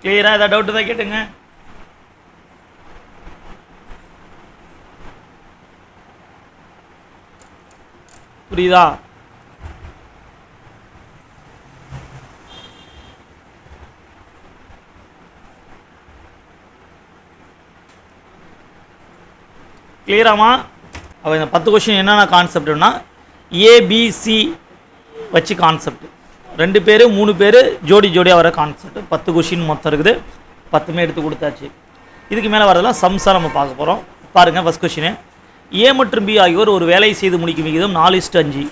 கிளியரா? ஏதாவது டவுட் தான் கேட்டுங்க. புரியுதா? கிளியராமா? அப்போ இந்த 10 கொஸ்டின் என்னென்ன கான்செப்ட்னா ஏபிசி வச்சு கான்செப்ட், 2 பேர் 3 பேர் ஜோடி ஜோடியாக வர கான்செப்ட். 10 கொஷின் மொத்தம் இருக்குது, 10மே எடுத்து கொடுத்தாச்சு. இதுக்கு மேலே வரதெல்லாம் சம்ஸாக நம்ம பார்க்க போகிறோம். பாருங்கள், ஃபஸ்ட் கொஷினு, ஏ மற்றும் பி ஆகியோர் ஒரு வேலை செய்து முடிக்கும் விகிதம் 4:5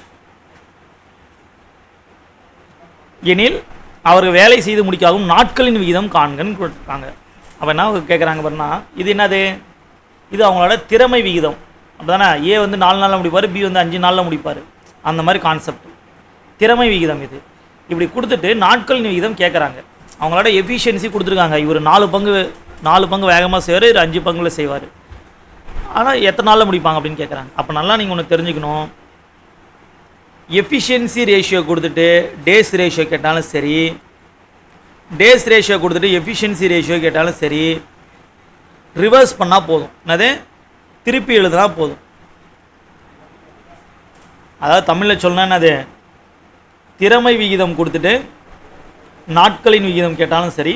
எனில் அவர்கள் வேலை செய்து முடிக்காகும் நாட்களின் விகிதம் காண்கன்னு கொடுத்துருக்காங்க. அப்போ என்ன கேட்குறாங்க பாருன்னா, இது என்னது? இது அவங்களோட திறமை விகிதம். அப்போ தானே ஏ வந்து 4 நாளில் முடிப்பார், பி வந்து 5 நாளில் முடிப்பார். அந்த மாதிரி கான்செப்ட் திறமை விகிதம். இது இப்படி கொடுத்துட்டு நாட்களின் விகிதம் கேட்குறாங்க. அவங்களோட எஃபிஷியன்சி கொடுத்துருக்காங்க. இவர் 4 பங்கு வேகமாக செய்வார், இவர் 5 பங்குல செய்வார். ஆனால் எத்தனை நாளில் முடிப்பாங்க அப்படின்னு கேட்குறாங்க. அப்போ நல்லா நீங்கள் ஒன்று தெரிஞ்சுக்கணும், எஃபிஷியன்சி ரேஷியோ கொடுத்துட்டு டேஸ் ரேஷியோ கேட்டாலும் சரி, டேஸ் ரேஷியோ கொடுத்துட்டு எஃபிஷியன்சி ரேஷியோ கேட்டாலும் சரி, ரிவர்ஸ் பண்ணால் போதும். என்னது? திருப்பி எழுதுனா போதும். அதாவது தமிழில் சொல்லணும் என்னது, திறமை விகிதம் கொடுத்துட்டு நாட்களின் விகிதம் கேட்டாலும் சரி,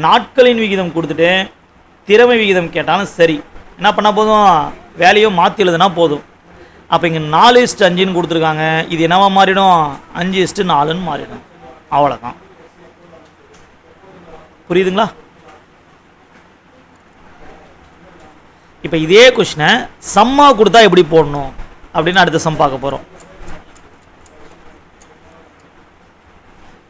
நாட்களின் விகிதம் கொடுத்துட்டு திறமை விகிதம் கேட்டாலும் சரி, என்ன பண்ணால் போதும்? வேலையோ மாற்றி எழுதுனா போதும். அப்போ இங்கே 4:5 கொடுத்துருக்காங்க. இது என்னவா மாறிடும்? 5:4 மாறிடும். அவ்வளோதான். புரியுதுங்களா? இப்போ இதே கொஸ்டினை சம்மா கொடுத்தா எப்படி போடணும் அப்படின்னு அடுத்த சம் பார்க்க போகிறோம்.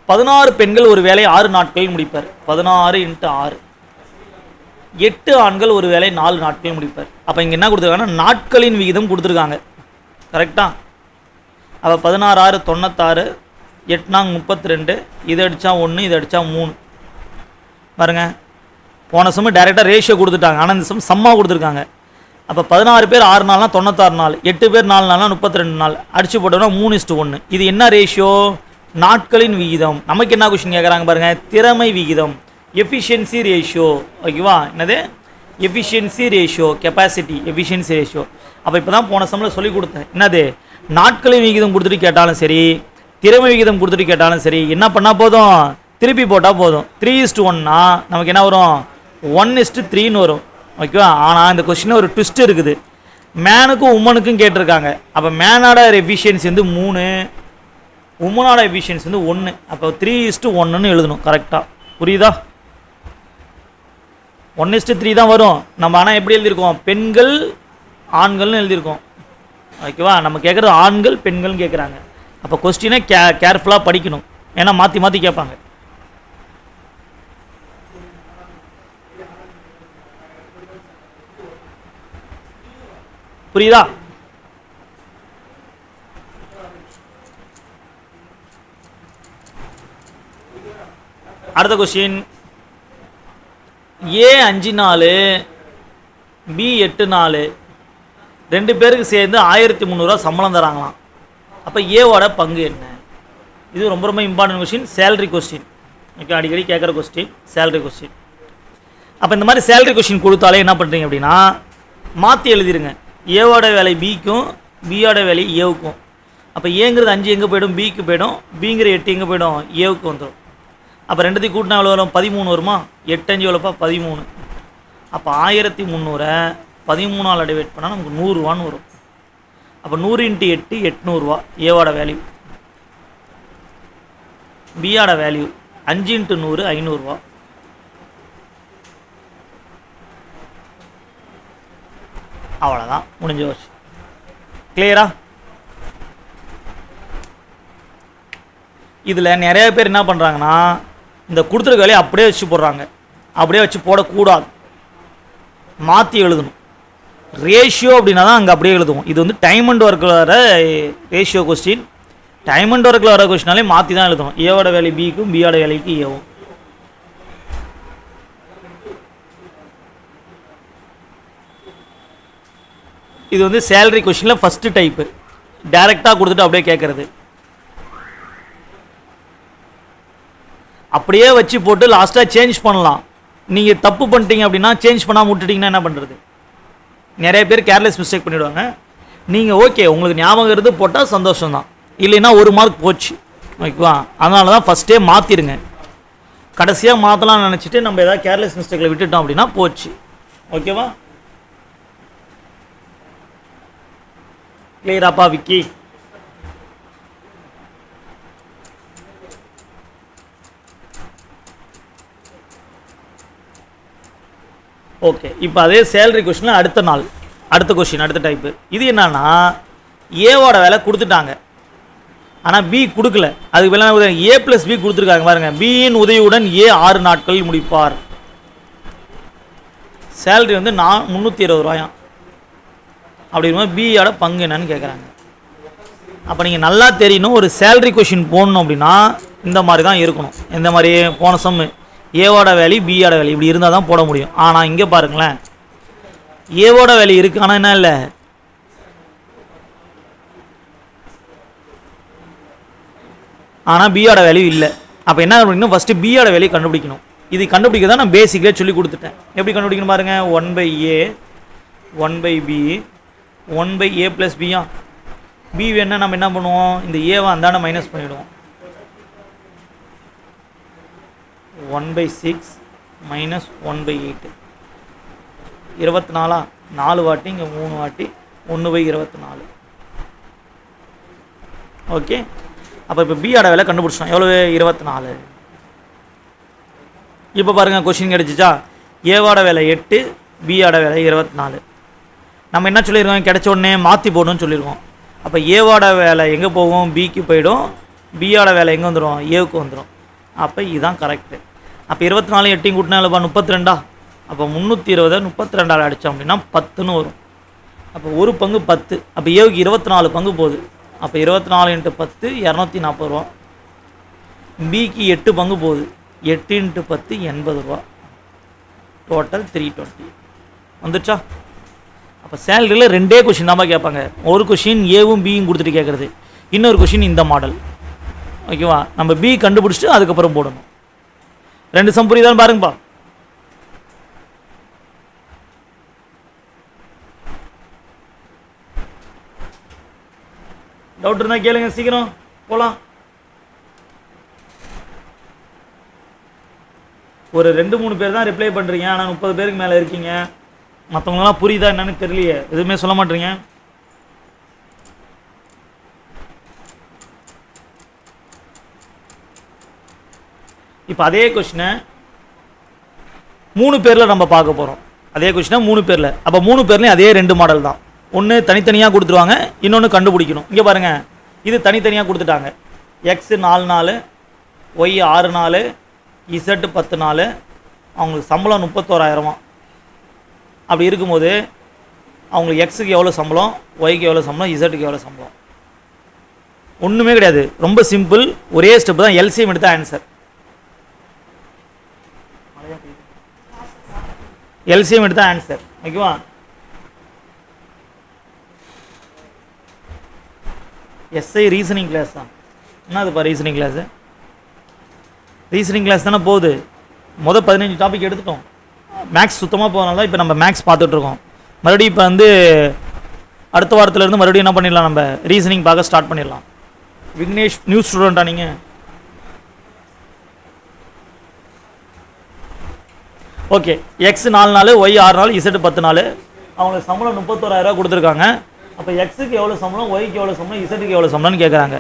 16 பெண்கள் ஒரு வேலை 6 நாட்களில் முடிப்பார். 16 × 6. 8 ஆண்கள் ஒரு வேலை 4 நாட்களில் முடிப்பார். அப்போ இங்கே என்ன கொடுத்துருக்காங்கன்னா நாட்களின் விகிதம் கொடுத்துருக்காங்க. கரெக்டா? அப்போ 16 6 96, 8 32, இது அடித்தா 1, இது அடித்தா 3. பாருங்க, போன சம் டைரெக்டாக ரேஷியோ கொடுத்துட்டாங்க, ஆனால் இந்த சம் சம்மா கொடுத்துருக்காங்க. அப்போ 16 பேர் 6 நாள்னா 96 நாள், 8 பேர் 4 நாள்னா 32 நாள், அடிச்சு போட்டோம்னா 3:1. இது என்ன ரேஷியோ? நாட்களின் விகிதம். நமக்கு என்ன கொஸ்டின் கேட்குறாங்க பாருங்க, திறமை விகிதம், எஃபிஷியன்சி ரேஷியோ. ஓகேவா? என்னது? Efficiency ratio, capacity efficiency ratio. அப்போ இப்போ தான் போன சம்மில் சொல்லி கொடுத்தேன். என்னது? நாட்களின் விகிதம் கொடுத்துட்டு கேட்டாலும் சரி, திறமை விகிதம் கொடுத்துட்டு கேட்டாலும் சரி, என்ன பண்ணால் போதும்? திருப்பி போட்டால் போதும். 3:1னா நமக்கு என்ன வரும்? 1:3 வரும். ஓகேவா? ஆனால் இந்த கொஸ்டினில் ஒரு ட்விஸ்ட் இருக்குது. மேனுக்கும் உமனுக்கும் கேட்டிருக்காங்க. அப்போ மேனோட எஃபிஷியன்சி வந்து 3, உமனோட எஃபிஷியன்சி வந்து 1. அப்போ 3:1ன்னு எழுதணும். கரெக்டாக புரியுதா? 1:3 தான் வரும். நம்ம ஆனால் எப்படி எழுதியிருக்கோம்? பெண்கள் ஆண்கள்னு எழுதியிருக்கோம். ஓகேவா? நம்ம கேட்குறது ஆண்கள் பெண்கள்னு கேட்குறாங்க. அப்போ கொஸ்டினை கேர்ஃபுல்லாக படிக்கணும், ஏன்னா மாற்றி மாற்றி கேட்பாங்க. புரியுதா? அடுத்த கொஸ்டின், ஏ 5 நாள், பி 8 நாள், 2 பேருக்கு சேர்ந்து 1300 சம்பளம் தராங்களாம். அப்போ ஏவோட பங்கு என்ன? இது ரொம்ப ரொம்ப important question, salary question. Okay, அடிக்கடி கேட்குற கொஸ்டின், சேலரி கொஸ்டின். அப்போ இந்த மாதிரி சேலரி கொஸ்டின் கொடுத்தாலே என்ன பண்ணுறீங்க அப்படின்னா மாற்றி எழுதிருங்க. ஏவோட வேலை பிக்கும், பியோட வேலை ஏவுக்கும். அப்போ ஏங்கிறது 5 எங்கே போய்டும்? பிக்கு போய்டும். பிங்கிற 8 எங்கே போய்டும்? ஏவுக்கு வந்துடும். அப்போ ரெண்டுத்தையும் கூட்டினா எவ்வளோ வரும்? 13 வருமா? 8 5 எவ்வளோப்பா? 13. அப்போ 1300 13ஆல் டிவைட் பண்ணால் நமக்கு 100 ரூபான்னு வரும். அப்போ 100 × 8 800 ரூபா ஏவோட வேல்யூ. பியோட வேல்யூ 5 × 100 500 ரூபா. அவ்வளோதான், முடிஞ்ச வச்சு. கிளியரா? இதில் நிறைய பேர் என்ன பண்ணுறாங்கன்னா இந்த கொடுத்துருக்க வேலையை அப்படியே வச்சு போடுறாங்க. அப்படியே வச்சு போடக்கூடாது, மாற்றி எழுதணும். ரேஷியோ அப்படின்னா தான் அங்கே அப்படியே எழுதுவோம். இது வந்து டைம் அண்ட் ஒர்க்கில் வர ரேஷியோ கொஸ்டின். டைம் அண்ட் ஒர்க்கில் வர கொஸ்டினாலே மாற்றி தான் எழுதணும். ஏவோட வேலை பிக்கும் பியோட வேலைக்கு ஏவும். இது வந்து சேலரி கொஸ்டினில் ஃபஸ்ட்டு டைப்பு, டைரெக்டாக கொடுத்துட்டு அப்படியே கேட்குறது. அப்படியே வச்சு போட்டு லாஸ்ட்டாக சேஞ்ச் பண்ணலாம். நீங்கள் தப்பு பண்ணிட்டீங்க அப்படின்னா சேஞ்ச் பண்ணாமல் விட்டுட்டிங்கன்னா என்ன பண்ணுறது? நிறைய பேர் கேர்லெஸ் மிஸ்டேக் பண்ணிவிடுவாங்க. நீங்கள் ஓகே உங்களுக்கு ஞாபகம் இருந்து போட்டால் சந்தோஷம் தான், இல்லைன்னா 1 மார்க் போச்சு. ஓகேவா? அதனால தான் ஃபஸ்ட்டே மாற்றிடுங்க. கடைசியாக மாற்றலாம்னு நினச்சிட்டு நம்ம ஏதாவது கேர்லெஸ் மிஸ்டேக்கில் விட்டுட்டோம் அப்படின்னா போச்சு. ஓகேவா? கிளியராப்பா விக்கி? ஓகே. இப்போ அதே சேலரி கொஸ்டினில் அடுத்த கொஸ்டின் அடுத்த டைப்பு. இது என்னன்னா ஏவோட வேலை கொடுத்துட்டாங்க, ஆனால் பி கொடுக்கல. அதுக்கு வேலை ஏ ப்ளஸ் பி கொடுத்துருக்காங்க பாருங்க. பியின் உதவியுடன் ஏ 6 நாட்களில் முடிப்பார். சேலரி வந்து 320 ரூபாயாம். அப்படி இருக்கும்போது பியோட பங்கு என்னன்னு கேட்குறாங்க. அப்போ நீங்கள் நல்லா தெரியணும், ஒரு சேலரி கொஷின் போடணும் அப்படின்னா இந்த மாதிரி தான் இருக்கணும். இந்த மாதிரி போன சம்மு ஏவோட வேல்யூ பியோட வேல்யூ இப்படி இருந்தால் தான் போட முடியும். ஆனால் இங்கே பாருங்களேன், ஏவோட வேல்யூ இருக்குது, ஆனால் என்ன இல்லை, ஆனால் பியோட வேல்யூ இல்லை. அப்போ என்ன கண்டுபிடிக்கணும்? ஃபஸ்ட்டு பியோட வேல்யூ கண்டுபிடிக்கணும். இது கண்டுபிடிக்க தான் நான் பேசிக்லேயே சொல்லி கொடுத்துட்டேன். எப்படி கண்டுபிடிக்கணும் பாருங்கள். 1/a 1/b 1/a + b. B வேணால் நம்ம என்ன பண்ணுவோம், இந்த ஏவை அந்தாண்ட மைனஸ் பண்ணிவிடுவோம். 1/6 - 1/8 24. 4 வாட்டி இங்கே 3 வாட்டி 1/24. ஓகே. அப்போ இப்போ பியோட வேலை கண்டுபிடிச்சோம். எவ்வளோ? 24. இப்போ பாருங்கள் கொஷின் கிடச்சிச்சா? ஏவோட வேலை 8, பியோட வேலை 24. நம்ம என்ன சொல்லியிருக்கோம், கிடைச்ச உடனே மாற்றி போடணும்னு சொல்லியிருக்கோம். அப்போ ஏவோட வேலை எங்கே போகும்? பிக்கு போயிடும். பியோட வேலை எங்கே வந்துடும்? ஏவுக்கு வந்துடும். அப்போ இதுதான் கரெக்டு. அப்போ 24 8 கூட்டினா 32. அப்போ 320 32 அடித்தோம் அப்படின்னா 10ன்னு வரும். அப்போ ஒரு பங்கு 10. அப்போ ஏவுக்கு 24 பங்கு போகுது. அப்போ 24 × 10 240 ரூபா. பிக்கு 8 பங்கு போகுது. 8 × 10 80 ரூபா. டோட்டல் 320 வந்துடுச்சா? அப்போ சேலரியில் 2 கொஷின் தான் கேட்பாங்க. ஒரு கொஷின் ஏவும் பியும் கொடுத்துட்டு கேட்குறது, இன்னொரு கொஷின் இந்த மாடல். ஓகேவா? நம்ம பி கண்டுபிடிச்சிட்டு அதுக்கப்புறம் போடணும். 2 சம் புரியுதான்னு பாருங்கப்பா. டவுட் இருந்தால் கேளுங்க, சீக்கிரம் போகலாம். ஒரு 2-3 பேர் தான் ரிப்ளை பண்ணுறீங்க, ஆனால் 30 பேருக்கு மேலே இருக்கீங்க. மற்றவங்களாம் புரியுதா என்னன்னு தெரியலையே, எதுவுமே சொல்ல மாட்டேறீங்க. இப்போ அதே கொஸ்டினை 3 பேரில் நம்ம பார்க்க போகிறோம். அதே கொஸ்டினை 3 பேரில். அப்போ 3 பேர்லையும் அதே 2 மாடல் தான். ஒன்று தனித்தனியாக கொடுத்துருவாங்க, இன்னொன்று கண்டுபிடிக்கணும். இங்கே பாருங்கள், இது தனித்தனியாக கொடுத்துட்டாங்க. எக்ஸ் 4 நாள், ஒய் 6 நாள், இசட் 10 நாள். அவங்களுக்கு சம்பளம் 31,000. அப்படி இருக்கும்போது அவங்களுக்கு எக்ஸுக்கு எவ்வளோ சம்பளம், ஒய்க்கு எவ்வளோ சம்பளம், இசட்டுக்கு எவ்வளோ சம்பளம்? ஒன்றுமே கிடையாது, ரொம்ப சிம்பிள். ஒரே ஸ்டெப் தான். எல்சிஎம் எடுத்த ஆன்சர். எல்சிஎம் எடுத்த ஆன்சர். ஓகேவா? எஸ்ஐ ரீசனிங் கிளாஸ் தான். என்னதுப்பா ரீசனிங் கிளாஸு? ரீசனிங் கிளாஸ் தானே போகுது. 15 டாபிக் எடுத்துட்டோம். மேக்ஸ் சுத்தமாக போகிறனால தான் இப்போ நம்ம மேக்ஸ் பார்த்துட்ருக்கோம். மறுபடியும் இப்போ வந்து அடுத்த வாரத்துலேருந்து மறுபடியும் என்ன பண்ணிடலாம், நம்ம ரீசனிங் பார்க்க ஸ்டார்ட் பண்ணிடலாம். விக்னேஷ் நியூ ஸ்டூடெண்ட்டா நீங்கள்? ஓகே. எக்ஸ் 4 நாள், ஒய் 6 நாள், இசட் 10 நாள். அவங்களுக்கு சம்பளம் 31,000 கொடுத்துருக்காங்க. அப்போ எக்ஸுக்கு எவ்வளோ சம்பளம், ஒய்க்கு எவ்வளோ சம்பளம், இசட்டுக்கு எவ்வளோ சம்பளம்னு கேட்குறாங்க.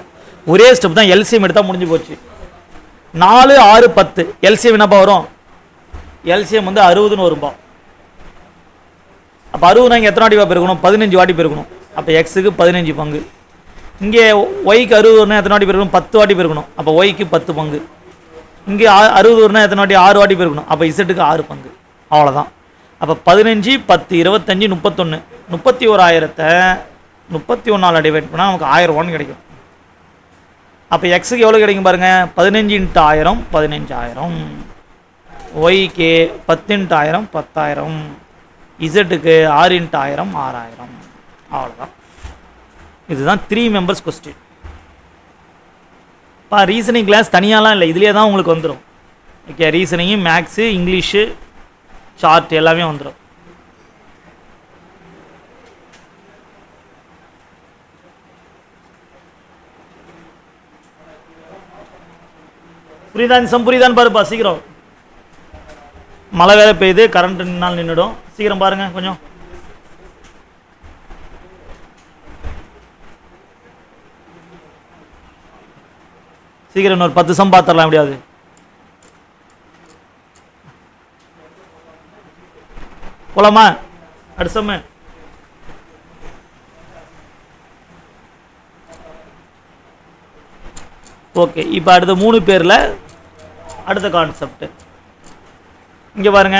ஒரே ஸ்டெப் தான். எல்சிஎம் எடுத்தால் முடிஞ்சு போச்சு. 4 6 10. எல்சிஎம் என்னப்பா வரும்? எல்சிஎம் வந்து 60ன்னு வரும்பா. அப்போ 60 இங்கே எத்தனை வாட்டி பெருக்கணும்? 15 வாட்டி பெருக்கணும். அப்போ எக்ஸுக்கு 15 பங்கு. இங்கே ஒய்க்கு 60 வரும்னா எத்தனை வாட்டி பெருக்கணும்? 10 வாட்டி பெருக்கணும். அப்போ ஒய்க்கு 10 பங்கு. இங்கே 60 வரும்னா எத்தனை வாட்டி? 6 வாட்டி பெருக்கணும். அப்போ இசட்டுக்கு 6 பங்கு. அவ்வளோதான். அப்போ 15, 10, 25, 31, 31,000 31ஆல் டிவைட் பண்ணால் நமக்கு 1000 கிடைக்கும். அப்போ எக்ஸுக்கு எவ்வளோ கிடைக்கும் பாருங்கள்? 15 × 1000 15,000, ஒய்க்கு 10 × 1000 10,000, இசட்டுக்கு 6 × 1000 6,000. அவ்வளோதான். இதுதான் 3 மெம்பர்ஸ் கொஸ்டின். இப்போ ரீசனிங் கிளாஸ் தனியாலாம் இல்லை, இதுலேயே தான் உங்களுக்கு வந்துடும். Okay, reasoning, maths, English, chart எல்லாமே வந்துடும். புரியுதான்னு பாருப்பா சீக்கிரம். மழை வேலை பெய்யுது, கரண்ட் நின்னால் நின்றுடும். சீக்கிரம் பாருங்க கொஞ்சம். சீக்கிரம் இன்னொரு 10 சம் பார்த்துடலாம் எப்படியாவது. போலாமா? அடுத்த சம்மு. ஓகே, இப்போ அடுத்த 3 பேரில் அடுத்த கான்செப்ட் இங்கே பாருங்க.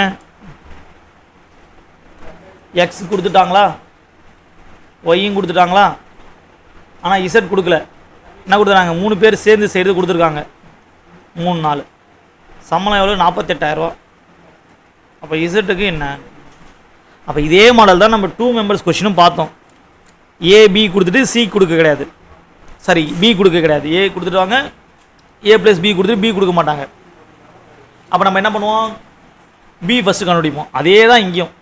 எக்ஸ் கொடுத்துட்டாங்களா, ஒய்யும் கொடுத்துட்டாங்களா, ஆனால் இசட் கொடுக்கல. என்ன கொடுத்துறாங்க? 3 பேர் சேர்ந்து செய்கிறது கொடுத்துருக்காங்க. 3 நாள் சம்பளம் எவ்வளோ? 48,000. அப்போ இசட்டுக்கு என்ன? அப்போ இதே மாடல் தான் நம்ம 2 மெம்பர்ஸ் கொஸ்டினும் பார்த்தோம். ஏ பி கொடுத்துட்டு சி கொடுக்க கிடையாது, சரி பி கொடுக்க கிடையாது. ஏ கொடுத்துட்டுவாங்க, ஏ ப்ளஸ் பி கொடுத்துட்டு பி கொடுக்க மாட்டாங்க. அப்போ நம்ம என்ன பண்ணுவோம்? பி ஃபஸ்ட்டு கண்டுபிடிப்போம். அதே தான் இங்கேயும்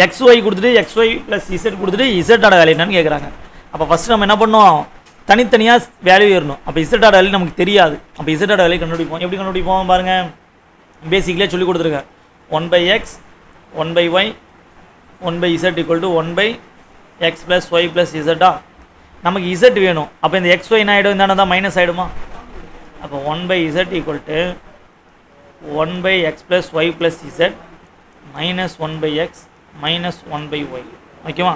எக்ஸ் ஒய் கொடுத்துட்டு எக்ஸ் ஒய் ப்ளஸ் இசட் கொடுத்துட்டு இசட்டோட வேல்யூ என்னன்னு கேட்குறாங்க. அப்போ ஃபஸ்ட்டு நம்ம என்ன பண்ணோம்? தனித்தனியாக வேல்யூ ஏறணும். அப்போ இசட்டோட வேல்யூ நமக்கு தெரியாது. அப்போ இசட்டோட வேல்யூ கண்டுபிடிப்போம். எப்படி கண்டுபிடிப்போம் பாருங்கள், பேசிக்லேயே சொல்லி கொடுத்துருக்கேன். 1/x 1/y 1/z = 1/x + y + z. நமக்கு z வேணும். அப்போ இந்த எக்ஸ் ஒய் என்ன ஆகிடும்? இந்த தான் மைனஸ் ஆகிடுமா? அப்போ 1/z = 1/x + y + z - 1/x - 1/y. ஓகேவா?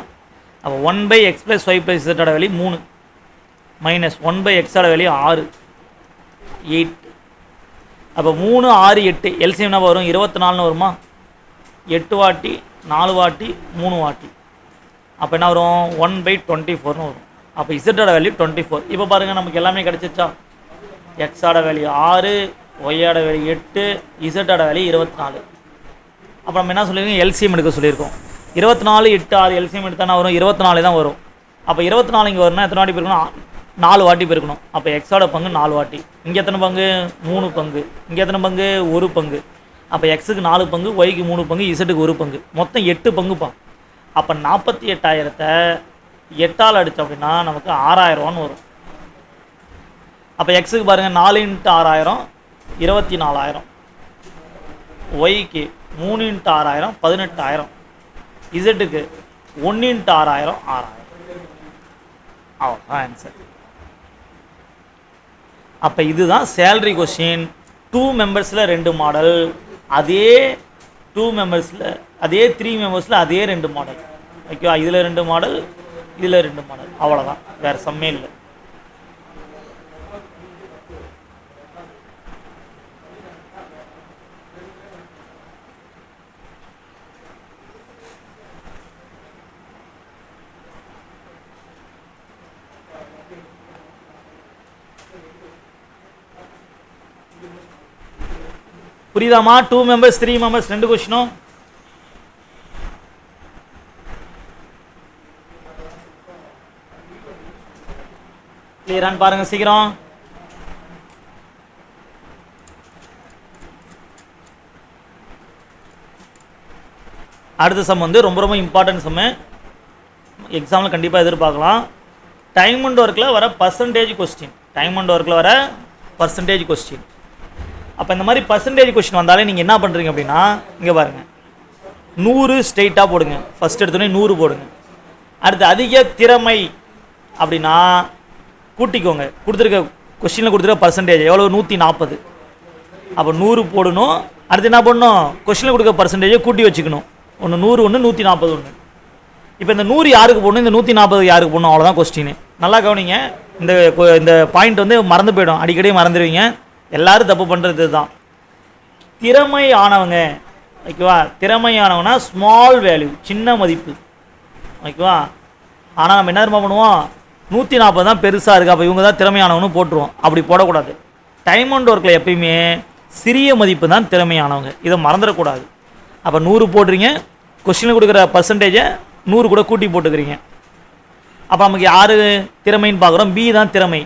அப்போ 1/x + y + z ஓட வேல்யூ 3 மைனஸ் 1/x ஓட வேல்யூ 6 8. அப்போ 3 6 8 எல்சிஎம் என்ன வரும்? 24ன்னு வருமா? 8 வாட்டி 4 வாட்டி 3 வாட்டி. அப்போ என்ன வரும்? 1/24ன்னு வரும். அப்போ இசட்டோட வேல்யூ 24. இப்போ பாருங்கள் நமக்கு எல்லாமே கிடச்சிச்சா? எக்ஸோட வேல்யூ 6, ஒய்யோட வேல்யூ 8, இசட்டோட வேல்யூ 24. அப்போ நம்ம என்ன சொல்லியிருக்கோம்? எல்சிஎம் எடுக்க சொல்லியிருக்கோம். 24 8 6 எல்சிஎம் எடுத்தால் வரும் 24 தான் வரும். அப்போ 24 இங்கே வரணும்னா எத்தனை வாட்டி பெருக்கணும்? 4 வாட்டி பெருக்கணும். அப்போ எக்ஸோட பங்கு 4 வாட்டி. இங்கே எத்தனை பங்கு? 3 பங்கு. இங்கே எத்தனை பங்கு? 1 பங்கு. அப்போ எக்ஸுக்கு 4 பங்கு, ஒய்க்கு 3 பங்கு, இசட்டுக்கு 1 பங்கு, மொத்தம் 8 பங்குப்பா. அப்போ 48,000 8ஆல் அடித்தோம் அப்படின்னா நமக்கு 6,000 வரும். அப்போ எக்ஸுக்கு பாருங்கள் 4 × 6,000 24,000, ஒய்க்கு 3 × 6,000 18,000, இசட்டுக்கு 1 × 6,000 6,000. அவ்வளோதான் ஆன்சர். அப்போ இதுதான் சேலரி கொஸ்டின். 2 மெம்பர்ஸில் 2 மாடல், அதே 2 மெம்பர்ஸில் அதே 3 மெம்பர்ஸில் அதே 2 மாடல். ஓகேவா? இதில் 2 மாடல், இதில் 2 மாடல். அவ்வளோதான், வேறு சம்மே இல்லை. புரியுதாமா? 2 மெம்பர்ஸ் 3 மெம்பர்ஸ் 2 கொஸ்டினும். கிளியரான்னு பாருங்க சீக்கிரம். அடுத்த சம் வந்து ரொம்ப ரொம்ப இம்பார்ட்டன்ட் சம்மு, எக்ஸாமில் கண்டிப்பாக எதிர்பார்க்கலாம். டைம் அண்ட் ஒர்க்கில் வர பர்சன்டேஜ் கொஸ்டின். டைம் அண்ட் ஒர்க்கில் வர பர்சன்டேஜ் கொஸ்டின். அப்போ இந்த மாதிரி பர்சன்டேஜ் கொஸ்டின் வந்தாலே நீங்கள் என்ன பண்ணுறீங்க அப்படின்னா, இங்கே பாருங்கள், 100 ஸ்ட்ரெயிட்டாக போடுங்க. ஃபஸ்ட் எடுத்தோடனே 100 போடுங்க. அடுத்து அதிக திறமை அப்படின்னா கூட்டிக்கோங்க. கொடுத்துருக்க கொஸ்டினில் கொடுத்துருக்க பர்சன்டேஜ் எவ்வளோ? 140. அப்போ 100 போடணும். அடுத்து என்ன பண்ணணும்? கொஸ்டினில் கொடுக்க பர்சன்டேஜை கூட்டி வச்சுக்கணும். ஒன்று 100 1 140 1. இப்போ இந்த 100 யாருக்கு போடணும், இந்த 140 யாருக்கு போடணும், அவ்வளோதான் கொஸ்டின். நல்லா கவனிங்க. இந்த பாயிண்ட் வந்து மறந்து போயிடும், அடிக்கடி மறந்துடுவீங்க. எல்லாரும் தப்பு பண்ணுறது தான். திறமையானவங்க, ஓகேவா, திறமையானவனா ஸ்மால் வேல்யூ, சின்ன மதிப்பு, ஓகேவா. ஆனால் நம்ம என்ன தெரியுமா பண்ணுவோம், 140 தான் பெருசாக இருக்குது, அப்போ இவங்க தான் திறமையானவனு போட்டுருவோம். அப்படி போடக்கூடாது. டைம் அண்ட் ஒர்க்கில் எப்பயுமே சிறிய மதிப்பு தான் திறமையானவங்க, இதை மறந்துடக்கூடாது. அப்போ 100 போடுறீங்க, கொஸ்டினில் கொடுக்குற பர்சன்டேஜை 100 கூட கூட்டி போட்டுக்கிறீங்க. அப்போ நமக்கு யார் திறமைன்னு பார்க்குறோம், பி தான் திறமை.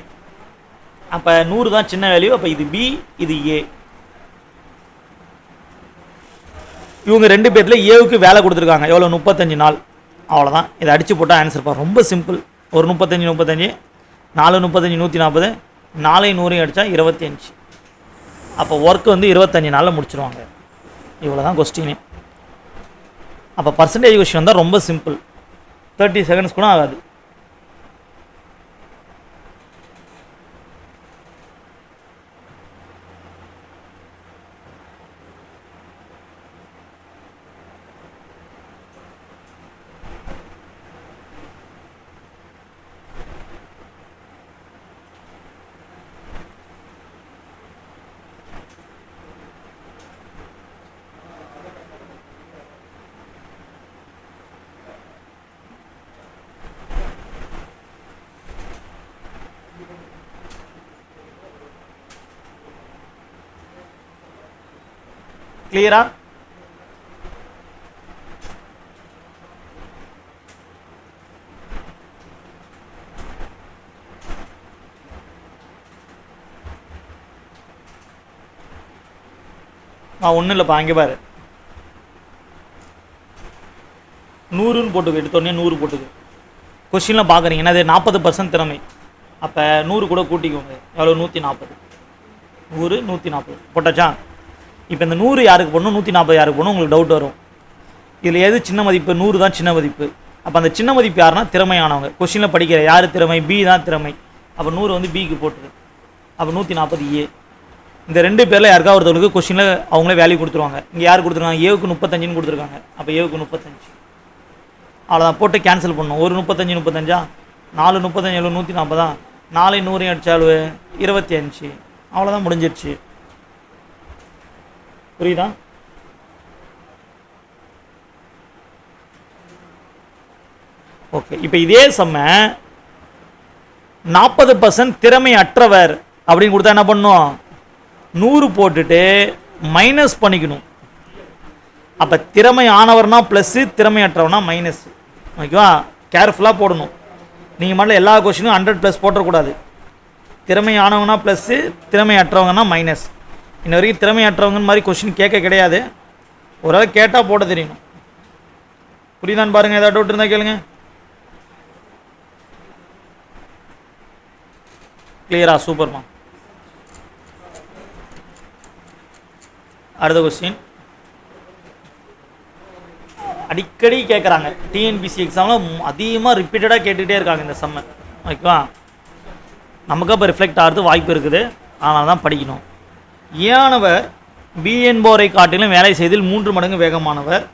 அப்போ 100 தான் சின்ன வேல்யூ, அப்போ இது பி, இது ஏ. இவங்க 2 பேர்த்தில் ஏவுக்கு வேலை கொடுத்துருக்காங்க. எவ்வளோ, 35 நாள். அவ்வளோதான். இதை அடித்து போட்டால் ஆன்சர் பாரு, ரொம்ப சிம்பிள். ஒரு 35 35 4 35 140, 4 100 அடித்தா 25. அப்போ ஒர்க்கு வந்து 25 நாளில் முடிச்சிருவாங்க. இவ்வளோ தான் கொஸ்டின். அப்போ பர்சன்டேஜ் கொஸ்டின் வந்தால் ரொம்ப சிம்பிள், 30 செகண்ட்ஸ் கூட ஆகாது. கிளியரா? ஒன்றும் இல்லைப்பா, அங்கே பாரு, 100ன்னு போட்டுக்கு, எடுத்தோடனே 100 போட்டுக்கு. கொஸ்டின்லாம் பார்க்குறீங்க, என்னது 40% திறமை. அப்போ 100 கூட கூட்டிக்கோங்க, எவ்வளோ, 140. 100 140 போட்டாச்சா? இப்போ இந்த 100 யாருக்கு போடணும், 140 யாருக்கு போடணும், உங்களுக்கு டவுட் வரும். இதில் எது சின்ன மதிப்பு, 100 தான் சின்ன மதிப்பு. அப்போ அந்த சின்ன மதிப்பு யாருன்னா திறமையானவங்க. கொஸ்டினில் படிக்கிற யார் திறமை, பி தான் திறமை. அப்போ 100 வந்து பிக்கு போட்டுரு. அப்போ 140 ஏ. இந்த 2 பேரில் யாருக்கா ஒருத்தவங்களுக்கு கொஸ்டினில் அவங்களே வேல்யூ கொடுத்துருவாங்க. இங்கே யார் கொடுத்துருக்காங்க, ஏவுக்கு 35ன்னு கொடுத்துருக்காங்க. அப்போ ஏவுக்கு 35. அவ்வளோதான், போட்டு கேன்சல் பண்ணணும். ஒரு 35 35 4 35 எவ்வளோ, 140. 4 100 அடித்தாலும் 25. அவ்வளோதான், முடிஞ்சிடுச்சு. புரியுதா? ஓகே. இப்போ இதே சம 40% திறமை அற்றவர் அப்படின்னு கொடுத்தா என்ன பண்ணும், 100 போட்டுட்டு மைனஸ் பண்ணிக்கணும். அப்போ திறமை ஆனவர்னா ப்ளஸ்ஸு, திறமை அற்றவனா மைனஸ். ஓகேவா, கேர்ஃபுல்லாக போடணும். நீங்கள் மட்டும் எல்லா கொஸ்டினும் 100+ போட்டக்கூடாது. திறமை ஆனவங்கன்னா ப்ளஸ்ஸு, திறமை அற்றவங்கன்னா மைனஸ். இன்ன வரைக்கும் திறமை அற்றவங்கன்னு மாதிரி கொஸ்டின் கேட்க கிடையாது. ஓரளவு கேட்டால் போட தெரியணும். புரியுதான்னு பாருங்கள். ஏதாவது டவுட் இருந்தால் கேளுங்க. கிளியரா? சூப்பர்மா. அடுத்த கொஸ்டின் அடிக்கடி கேட்குறாங்க, டிஎன்பிசி எக்ஸாமில் அதிகமாக ரிப்பீட்டடாக கேட்டுகிட்டே இருக்காங்க இந்த சம்ம. ஓகேவா, நமக்கு அப்போ ரிஃப்ளெக்ட் ஆகிறது வாய்ப்பு இருக்குது. ஆனால் தான் படிக்கணும். ஏனவர் பி என்போரை காட்டிலும் வேலை செய்தில் 3 மடங்கு வேகமானவர்.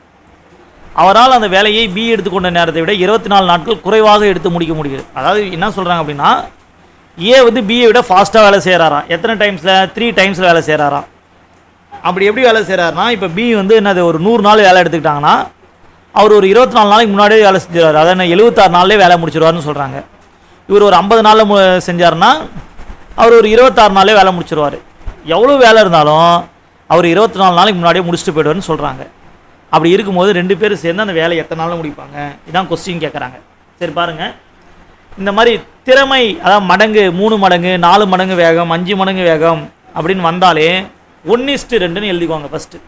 அவரால் அந்த வேலையை பி எடுத்துக்கொண்ட நேரத்தை விட 24 நாட்கள் குறைவாக எடுத்து முடிக்க முடியுது. அதாவது என்ன சொல்கிறாங்க அப்படின்னா, ஏ வந்து பியை விட ஃபாஸ்ட்டாக வேலை செய்கிறாராம். எத்தனை டைம்ஸில், 3 டைம்ஸில் வேலை செய்கிறாராம். அப்படி எப்படி வேலை செய்கிறாருனா, இப்போ பி வந்து என்னது ஒரு 100 நாள் வேலை எடுத்துக்கிட்டாங்கன்னா அவர் ஒரு 24 நாளைக்கு முன்னாடியே வேலை செஞ்சிருவார். அதாவது 76 நாள்லேயே வேலை முடிச்சிருவார்னு சொல்கிறாங்க. இவர் ஒரு 50 நாளில் செஞ்சார்னா அவர் ஒரு 26 நாளே வேலை முடிச்சிருவார். எவ்வளோ வேலை இருந்தாலும் அவர் 24 நாளைக்கு முன்னாடியே முடிச்சுட்டு போய்டுவார்னு சொல்கிறாங்க. அப்படி இருக்கும்போது 2 பேரும் சேர்ந்து அந்த வேலை எத்தனை நாளில் முடிப்பாங்க, இதான் கொஸ்டின் கேட்குறாங்க. சரி பாருங்கள், இந்த மாதிரி திறமை, அதாவது மடங்கு 3 மடங்கு 4 மடங்கு வேகம் 5 மடங்கு வேகம் அப்படின்னு வந்தாலே 1:2ன்னு எழுதிக்குவாங்க. ஃபஸ்ட்டு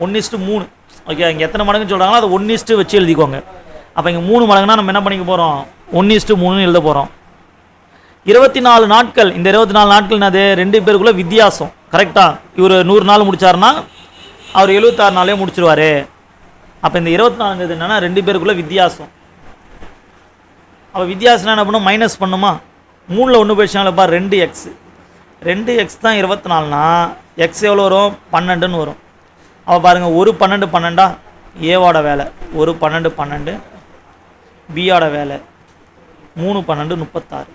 1:3. ஓகே, இங்கே எத்தனை மடங்குன்னு சொல்கிறாங்களோ அதை 1:2 வச்சு எழுதிக்குவாங்க. அப்போ இங்கே 3 மடங்குனா நம்ம என்ன பண்ணிக்க போகிறோம், 1:3ன்னு எழுத போகிறோம். 24 நாட்கள். இந்த 24 நாட்கள் என்னது, 2 பேருக்குள்ளே வித்தியாசம். கரெக்டாக, இவர் 100 நாள் முடித்தாருன்னா அவர் 76 நாளே முடிச்சிருவார். அப்போ இந்த 24ங்கிறது என்னென்னா 2 பேருக்குள்ளே வித்தியாசம். அப்போ வித்தியாசம் என்ன பண்ணும், மைனஸ் பண்ணுமா. 3ல் 1 போயிடுச்சுனாலப்பா 2x. 2x தான் 24னா எக்ஸ் எவ்வளோ வரும், 12ன்னு வரும். அப்போ பாருங்கள், ஒரு 12 12 ஏவோட வேலை. ஒரு 12 12 பியோட வேலை 3 12 36.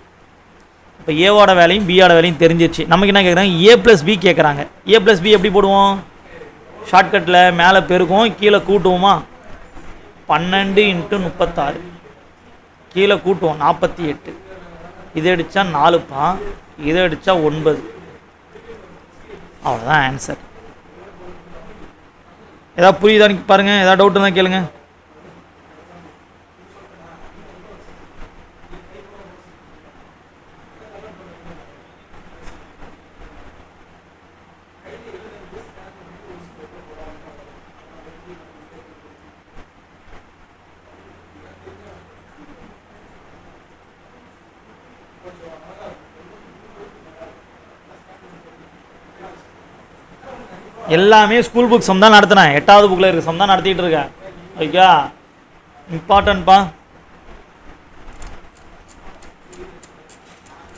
இப்போ ஏவோட வேலையும் பியோட வேலையும் தெரிஞ்சிருச்சு. நமக்கு என்ன கேட்குறாங்க, ஏ ப்ளஸ் பி கேட்குறாங்க. ஏ ப்ளஸ் பி எப்படி போடுவோம், ஷார்ட்கட்டில் மேலே பெருக்கும் கீழே கூட்டுவோமா, 12 × 36 கீழே கூட்டுவோம் 48. இதை அடித்தா 4பா, இதை அடித்தா 9. அவ்வளோதான் ஆன்சர். ஏதாவது புரியுதான்னு பாருங்கள், ஏதாவது டவுட் தான் கேளுங்க. எல்லாமே ஸ்கூல் புக் சம் தான் நடத்தினேன், 8வது புக்கில் இருக்க சம் தான் நடத்திட்டு இருக்கேன். ஓகே, இம்பார்ட்டன்ட்பா.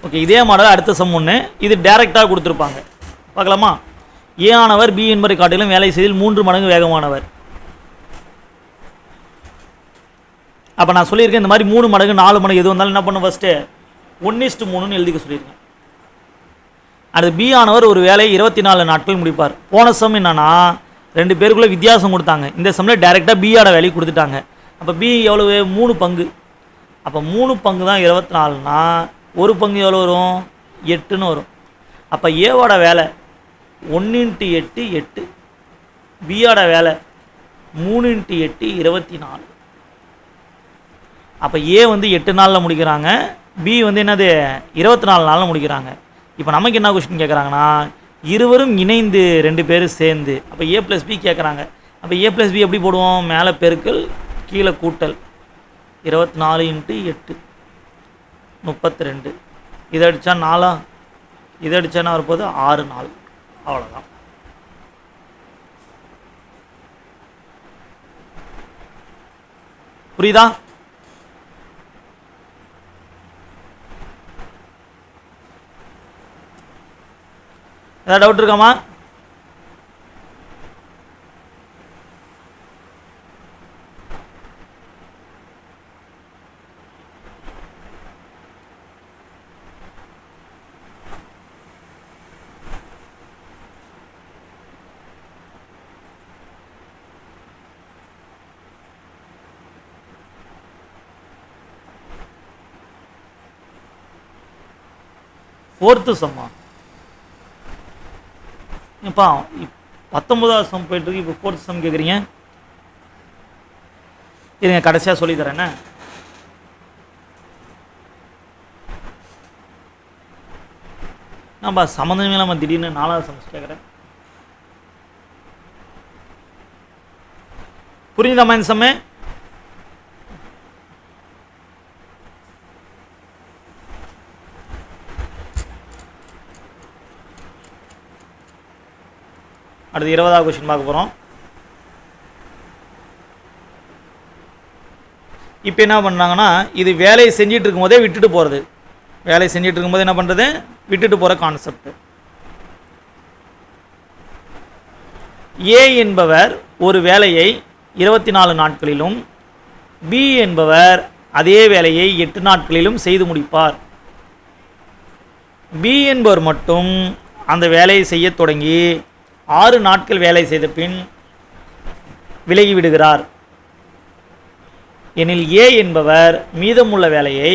ஓகே, இதே மாடல் அடுத்த சம் ஒன்று, இது டைரெக்டாக கொடுத்துருப்பாங்க, பார்க்கலாமா. ஏ ஆனவர் பி என்பதை காட்டிலும் வேலை செய்தில் 3 மடங்கு வேகமானவர். அப்போ நான் சொல்லியிருக்கேன், இந்த மாதிரி 3 மடங்கு 4 மடங்கு எது வந்தாலும் என்ன பண்ணும், ஃபஸ்ட்டு 1:3ன்னு எழுதிக்க சொல்லியிருக்கேன். அடுத்து பி ஆனவர் ஒரு வேலையை 24 நாட்கள் முடிப்பார். போன சம் என்னன்னா 2 பேருக்குள்ளே வித்தியாசம் கொடுத்தாங்க, இந்த சம்மில் டைரெக்டாக பியோட வேலையை கொடுத்துட்டாங்க. அப்போ பி எவ்வளவு, 3 பங்கு. அப்போ 3 பங்கு தான் 24னா 1 பங்கு எவ்வளோ வரும், 8ன்னு வரும். அப்போ ஏவோட வேலை 1 × 8 8, பியோட வேலை 3 × 8 24. அப்போ ஏ வந்து 8 நாளில் முடிக்கிறாங்க, பி வந்து என்னது 24 நாளில் முடிக்கிறாங்க. இப்போ நமக்கு என்ன கொஸ்டின் கேட்குறாங்கன்னா, இருவரும் இணைந்து 2 பேரும் சேர்ந்து, அப்போ ஏ ப்ளஸ் பி கேட்குறாங்க. அப்போ ஏ ப்ளஸ் பி எப்படி போடுவோம், மேலே பெருக்கல் கீழே கூட்டல், 24 × 8 32. இதை அடித்தா 4, இதை அடித்தா என்ன வரப்போகுது, 6 நாள். அவ்வளோதான். புரியுதா? ஏதாவது டவுட் இருக்காமா? ஃபோர்த்து சம்மா இப்போ 19வது சம் போயிட்டுருக்கு, இப்போ 4th சம் கேட்குறீங்க. இதுங்க கடைசியாக சொல்லித்தரேண்ணே. நம்ம சம்மந்தமே இல்லாமல் திடீர்னு 4வது சம் கேட்குறேன். புரிஞ்சுதாம்மா இந்த சம்மே? அடுத்து 20வது கொஸ்டின் பார்க்க போகிறோம். இப்போ என்ன பண்ணுறாங்கன்னா, இது வேலையை செஞ்சிட்டு இருக்கும்போதே விட்டுட்டு போகிறது. வேலையை செஞ்சிட்டு இருக்கும்போது என்ன பண்ணுறது, விட்டுட்டு போகிற கான்செப்ட். ஏ என்பவர் ஒரு வேலையை 24 நாட்களிலும், பி என்பவர் அதே வேலையை 8 நாட்களிலும் செய்து முடிப்பார். பி என்பவர் மட்டும் அந்த வேலையை செய்ய தொடங்கி 6 நாட்கள் வேலை செய்த பின் விலகிவிடுகிறார். எனில் ஏ என்பவர் மீதமுள்ள வேலையை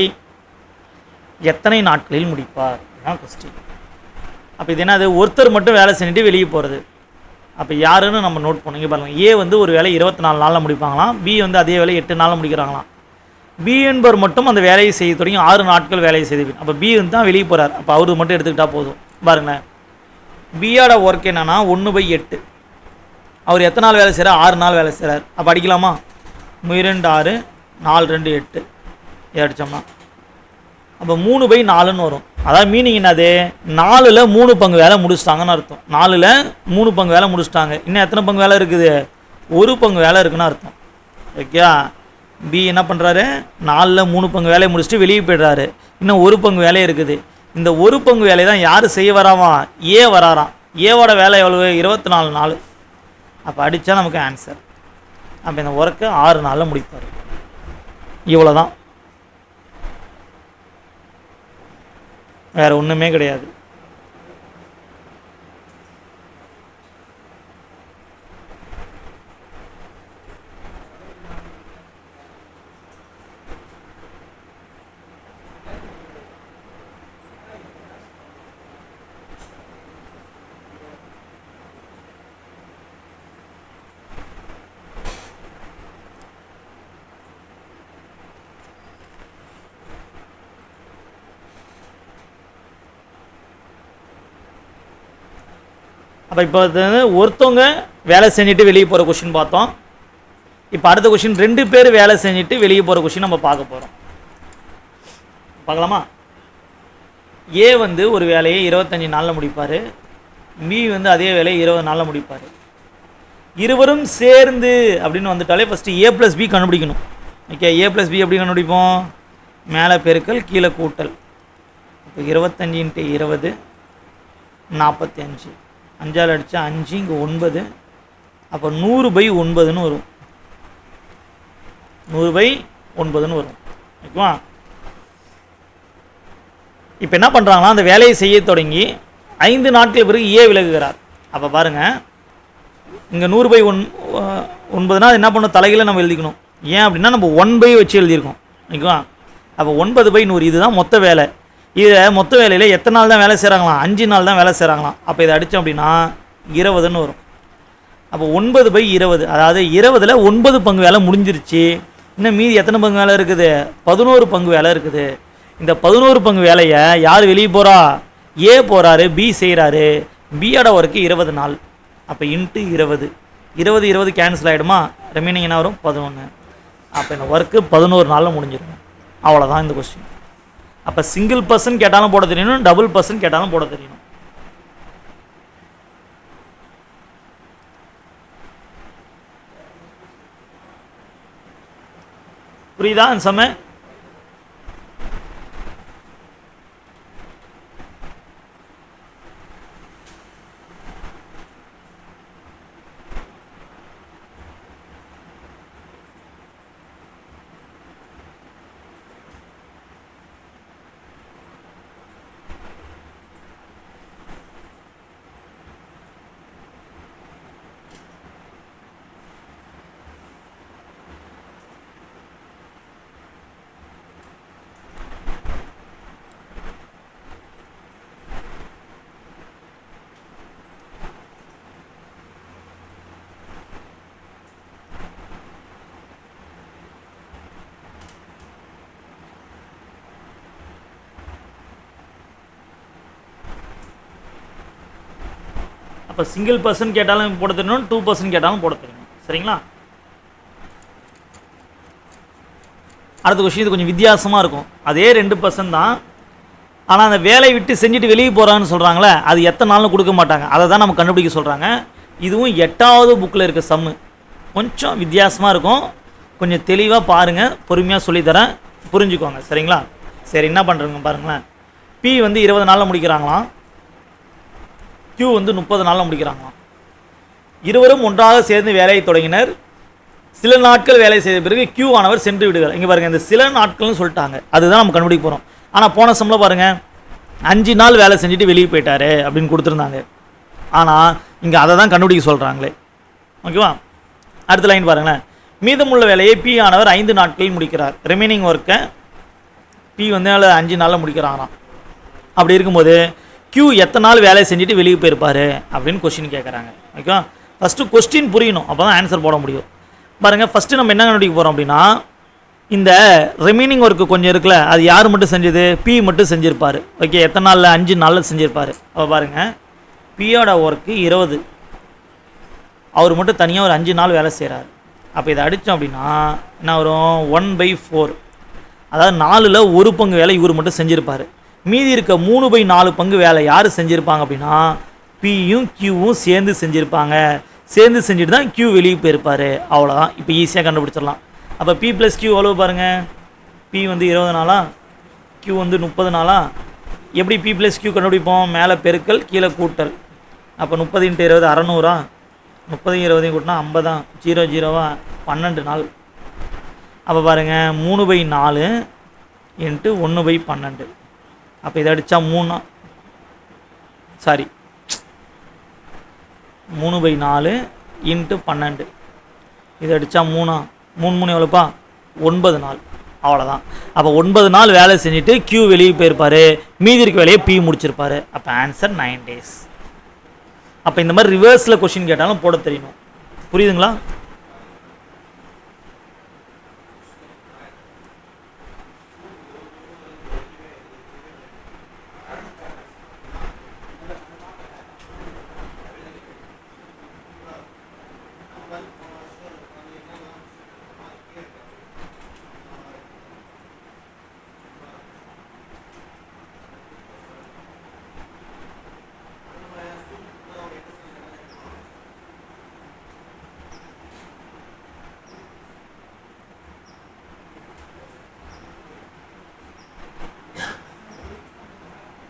எத்தனை நாட்களில் முடிப்பார்? இதுதான் கொஸ்டின். அப்போ இது என்னது, ஒருத்தர் மட்டும் வேலை செஞ்சுட்டு வெளியே போகிறது. அப்போ யாருன்னு நம்ம நோட் பண்ணுங்க. பாருங்கள், ஏ வந்து ஒரு வேலை 24 நாளில் முடிப்பாங்களாம், பி வந்து அதே வேலை 8 நாளில் முடிக்கிறாங்களாம். பி என்பவர் மட்டும் அந்த வேலையை செய்ய தொடங்கி 6 நாட்கள் வேலையை செய்த பின், அப்போ பி வந்து தான் வெளியே போகிறார். அப்போ அவரு மட்டும் எடுத்துக்கிட்டால் போதும். பாருங்களேன், பியோட ஒர்க் என்னன்னா 1/8. அவர் எத்தனை நாள் வேலை செய்கிறார், 6 நாள் வேலை செய்கிறார். அப்போ அடிக்கலாமா, 2 6 4 2 8 இதை அடித்தோம்னா அப்போ 3/4ன்னு வரும். அதாவது மீனிங் என்னது, 4ல் 3 பங்கு வேலை முடிச்சிட்டாங்கன்னு அர்த்தம். 4ல் 3 பங்கு வேலை முடிச்சிட்டாங்க. இன்னும் எத்தனை பங்கு வேலை இருக்குது, 1 பங்கு வேலை இருக்குன்னு அர்த்தம். ஓகே, பி என்ன பண்ணுறாரு, 4ல் 3 பங்கு வேலையை முடிச்சுட்டு வெளியே போய்டுறாரு. இன்னும் 1 பங்கு வேலை இருக்குது. இந்த 1 பங்கு வேலையை தான் யார் செய்ய வராமா, ஏ வராராம். ஏவோட வேலை எவ்வளவு, 24 நாள். அப்போ அடித்தா நமக்கு ஆன்சர். அப்போ இந்த ஒர்க்கை 6 நாளில் முடிப்பார். இவ்வளோ தான், வேறு ஒன்றுமே கிடையாது. அப்போ இப்போ ஒருத்தவங்க வேலை செஞ்சுட்டு வெளியே போகிற கொஷின் பார்த்தோம். இப்போ அடுத்த கொஷின் 2 பேர் வேலை செஞ்சுட்டு வெளியே போகிற கொஷின் நம்ம பார்க்க போகிறோம். பார்க்கலாமா? ஏ வந்து ஒரு வேலையை 25 நாளில் முடிப்பார், பி வந்து அதே வேலையை 20 நாளில் முடிப்பார். இருவரும் சேர்ந்து அப்படின்னு வந்துட்டாலே ஃபஸ்ட்டு ஏ ப்ளஸ் பி கண்டுபிடிக்கணும். ஓகே, ஏ ப்ளஸ் பி எப்படி கண்டுபிடிப்போம்? மேலே பெருக்கல் கீழே கூட்டல். இப்போ 25 × 20 45, 5ஆல் அடித்தா 5, இங்கே 9, அப்போ 100/9ன்னு வரும். 100/9ன்னு வரும். ஓகேவா? இப்போ என்ன பண்ணுறாங்கன்னா, அந்த வேலையை செய்ய தொடங்கி 5 நாட்கள் பிறகு ஏ விலகுகிறார். அப்போ பாருங்கள், இங்கே 100/9னா அது என்ன பண்ணணும்? தலைகீழ நம்ம எழுதிக்கணும். ஏன் அப்படின்னா நம்ம 1/, வச்சு எழுதியிருக்கோம். ஓகேவா? அப்போ 9/100 இதுதான் மொத்த வேலை. இதில் மொத்த வேலையில் எத்தனை நாள் தான் வேலை செய்கிறாங்களாம்? 5 நாள் தான் வேலை செய்கிறாங்களாம். அப்போ இதை அடித்தோம் அப்படின்னா 20ன்னு வரும். அப்போ 9/20, அதாவது 20ல் 9 பங்கு வேலை முடிஞ்சிருச்சு. இன்னும் மீதி எத்தனை பங்கு வேலை இருக்குது? 11 பங்கு வேலை இருக்குது. இந்த 11 பங்கு வேலையை யார் வெளியே போகிறா? ஏ போகிறாரு, பி செய்கிறாரு. பியோட ஒர்க்கு 20 நாள். அப்போ இன்ட்டு 20, 20 கேன்சல் ஆகிடுமா? ரிமைனிங் என்ன வரும்? 11. அப்போ இந்த ஒர்க்கு 11 நாளில் முடிஞ்சிடும். அவ்வளோதான் இந்த கொஸ்டின். அப்போ சிங்கிள் பர்சன் கேட்டாலும் போட தெரியணும், டபுள் பர்சன் கேட்டாலும் போட தெரியணும். புரியுதா அந்த சம? இப்போ சிங்கிள் பர்சன் கேட்டாலும் போட தெரியணும், 2 பர்சன் கேட்டாலும் போட தெரியணும். சரிங்களா? அடுத்த கொஸ்டின் இது கொஞ்சம் வித்தியாசமாக இருக்கும். அதே 2 பர்சன் தான், ஆனால் அந்த வேலையை விட்டு செஞ்சுட்டு வெளியே போகிறான்னு சொல்கிறாங்களே, அது எத்தனை நாள்னு கொடுக்க மாட்டாங்க. அதை தான் நம்ம கண்டுபிடிக்க சொல்கிறாங்க. இதுவும் 8வது புக்கில் இருக்க சம்மு. கொஞ்சம் வித்தியாசமாக இருக்கும். கொஞ்சம் தெளிவாக பாருங்கள், பொறுமையாக சொல்லித்தரேன், புரிஞ்சுக்கோங்க. சரிங்களா? சரி, என்ன பண்ணுறங்க பாருங்களேன். பி வந்து 20 நாளில் முடிக்கிறாங்களாம், Q வந்து 30 நாளில் முடிக்கிறாங்களாம். இருவரும் ஒன்றாக சேர்ந்து வேலையை தொடங்கினர். சில நாட்கள் வேலை செய்த பிறகு Q ஆனவர் சென்று விடுகிறார். இங்கே பாருங்கள், இந்த சில நாட்கள்னு சொல்லிட்டாங்க, அதுதான் நம்ம கண்டுபிடிக்க போகிறோம். ஆனால் போன சம்மில் பாருங்கள், 5 நாள் வேலை செஞ்சுட்டு வெளியே போயிட்டாரு அப்படின்னு கொடுத்துருந்தாங்க. ஆனால் இங்கே அதை தான் கண்டுபிடிக்க சொல்கிறாங்களே. ஓகேவா? அடுத்த லைன் பாருங்களேன். மீதமுள்ள வேலையை P ஆனவர் 5 நாட்களில் முடிக்கிறார். ரிமைனிங் ஒர்க்கை P வந்து 5 நாளில் முடிக்கிறாங்களாம். அப்படி இருக்கும்போது Q எத்தனை நாள் வேலை செஞ்சுட்டு வெளியே போயிருப்பார் அப்படின்னு கொஸ்டின் கேட்குறாங்க. ஓகேவா? ஃபஸ்ட்டு கொஸ்டின் புரியணும், அப்போ தான் ஆன்சர் போட முடியும். பாருங்கள், ஃபஸ்ட்டு நம்ம என்ன கண்டுபிடிக்க போகிறோம் அப்படின்னா, இந்த ரிமைனிங் ஒர்க்கு கொஞ்சம் இருக்குல்ல, அது யார் மட்டும் செஞ்சது? P மட்டும் செஞ்சுருப்பார். ஓகே, எத்தனை நாளில்? 5 நாளில் செஞ்சுருப்பார். அப்போ பாருங்கள், Pயோட ஒர்க்கு 20, அவர் மட்டும் தனியாக ஒரு 5 நாள் வேலை செய்கிறார். அப்போ இதை அடித்தோம் அப்படின்னா என்ன வரும்? 1/4, அதாவது 4ல் 1 பங்கு வேலை இவர் மட்டும் செஞ்சுருப்பார். மீதி இருக்க 3/4 பங்கு வேலை யார் செஞ்சுருப்பாங்க அப்படின்னா, Pயும் Qவும் சேர்ந்து செஞ்சுருப்பாங்க. சேர்ந்து செஞ்சுட்டு தான் Q வெளியே போயிருப்பார். அவ்வளோதான். இப்போ ஈஸியாக கண்டுபிடிச்சிடலாம். அப்போ P + Q எவ்வளோ பாருங்கள். P வந்து 20 நாளா, Q வந்து 30 நாளா. எப்படி P + Q கண்டுபிடிப்போம்? மேலே பெருக்கல் கீழே கூட்டல். அப்போ 30 × 20 600. 30 20 கூட்டினா 50, 0 0 12 நாள். அப்போ பாருங்கள் 3/4 இன்ட்டு 1/12. அப்போ இதை அடித்தா 3/4 இன்ட்டு 12. இதை அடித்தா 3 எவ்வளோப்பா 9 நாள். அவ்வளோதான். அப்போ 9 நாள் வேலை செஞ்சுட்டு Q வெளியே போயிருப்பார், மீதி இருக்க வேலையை P முடிச்சிருப்பார். அப்போ ஆன்சர் 9 days. அப்போ இந்த மாதிரி ரிவர்ஸில் கொஷின் கேட்டாலும் போட தெரியணும். புரியுதுங்களா?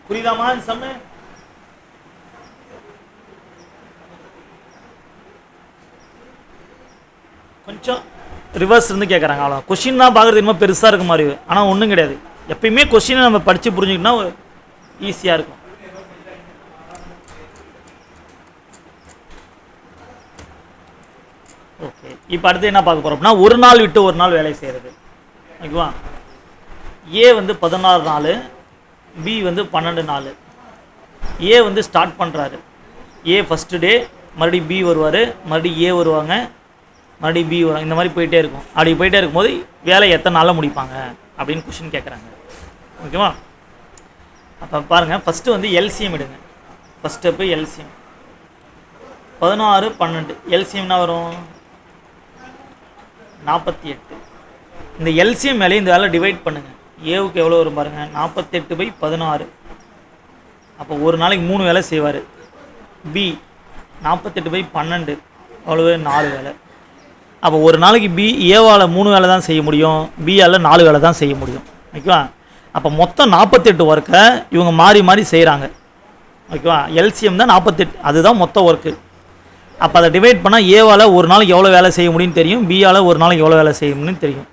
புரியுதாமா சம்மு? கொஞ்சம் ரிவர்ஸ் இருந்து கேட்குறாங்க. அவ்வளோ கொஷின் தான் பார்க்குறது இன்னும் பெருசாக இருக்க மாதிரி, ஆனால் ஒன்றும் கிடையாது. எப்பயுமே கொஷினை நம்ம படித்து புரிஞ்சுக்கிட்டோம்னா ஈஸியாக இருக்கும். ஓகே, இப்போ அடுத்து என்ன பார்க்க போகிறோம் அப்படின்னா, ஒரு நாள் விட்டு ஒரு நாள் வேலை செய்கிறது. ஓகேவா? ஏ வந்து 16 நாள், பி வந்து 12 நாள். ஏ வந்து ஸ்டார்ட் பண்ணுறாரு. ஏ ஃபஸ்ட்டு டே, மறுபடியும் பி வருவார், மறுபடியும் ஏ வருவாங்க, மறுபடியும் பி வருவாங்க. இந்த மாதிரி போயிட்டே இருக்கும். அப்படி போயிட்டே இருக்கும்போது வேலை எத்தனை நாளில் முடிப்பாங்க அப்படின்னு கொஷின் கேட்குறாங்க. ஓகேவா? அப்போ பாருங்கள், ஃபஸ்ட்டு வந்து எல்சிஎம் எடுங்க. First step LCM. 16, 12 எல்சிஎம்னா வரும் 48. இந்த எல்சிஎம் மேலே இந்த வேலை டிவைட் பண்ணுங்கள். ஏவுக்கு எவ்வளோ வரும் பாருங்கள், 48/16. அப்போ ஒரு நாளைக்கு 3 வேலை செய்வார். பி 48/12 அவ்வளோ 4 வேலை. அப்போ ஒரு நாளைக்கு பி ஏவால் 3 வேலை தான் செய்ய முடியும், பியால் 4 வேலை தான் செய்ய முடியும். ஓகேவா? அப்போ மொத்தம் 48 ஒர்க்கை இவங்க மாறி மாறி செய்கிறாங்க. ஓகேவா? எல்சிஎம் தான் 48, அதுதான் மொத்த ஒர்க்கு. அப்போ அதை டிவைட் பண்ணால் ஏவால் ஒரு நாளைக்கு எவ்வளோ வேலை செய்ய முடியும்னு தெரியும், பியால் ஒரு நாளைக்கு எவ்வளோ வேலை செய்ய முடியும்னு தெரியும்.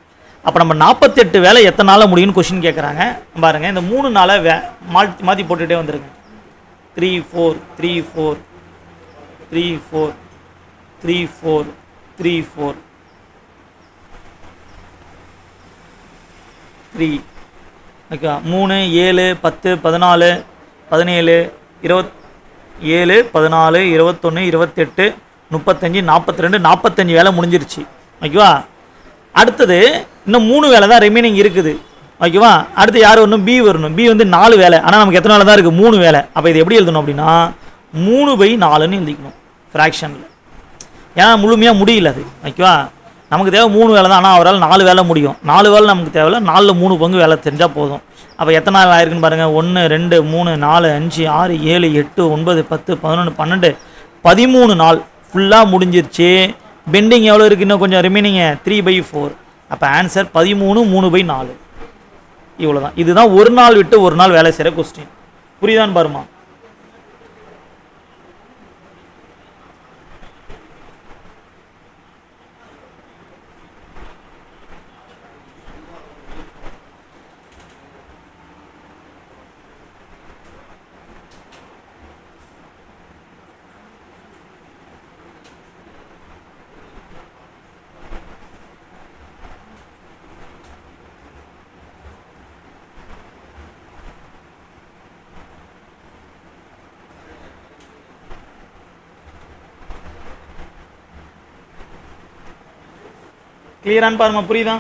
அப்போ நம்ம 48 வேலை எத்தனை நாளில் முடியும்னு கொஷின் கேட்குறாங்க. பாருங்கள், இந்த 3 நாளை மாற்றி போட்டுகிட்டே வந்துருங்க. 3 4 3 4 3 4 3 4 3 4 3. ஓகே, 3 7 10 14 17 27 14 21 28 35 42 45 வேலை முடிஞ்சிருச்சு. ஓகேவா? அடுத்தது இன்னும் 3 வேலை தான் ரிமைனிங் இருக்குது. ஓகேவா? அடுத்து யார் வரணும்? பி வரணும். பி வந்து 4 வேலை, ஆனால் நமக்கு எத்தனை வேலை தான் இருக்குது? 3 வேலை. அப்போ இது எப்படி எழுதணும் அப்படின்னா 3/4ன்னு எழுதிக்கணும் ஃப்ராக்ஷனில். ஏன்னா முழுமையாக முடியல அது. ஓகேவா? நமக்கு தேவை 3 வேலை தான், ஆனால் அவரால் 4 வேலை முடியும். 4 வேலை நமக்கு தேவையில்ல, 4ல் 3 பங்கு வேலை தெரிஞ்சால் போதும். அப்போ எத்தனை நாள் ஆயிருக்குன்னு பாருங்கள். 1 2 3 4 5 6 7 8 9 10 11 12 13 நாள் ஃபுல்லாக முடிஞ்சிருச்சு. பெண்டிங் எவ்வளோ இருக்குது? இன்னும் கொஞ்சம் ரிமைனிங்கு 3/4. அப்போ ஆன்சர் 13 3/4. இவ்வளோ தான். இதுதான் ஒரு நாள் விட்டு ஒரு நாள் வேலை செய்கிற கொஸ்டின். புரியுதான்னு பாருமா? கிளியரான்னு பாருமா? புரியுதா?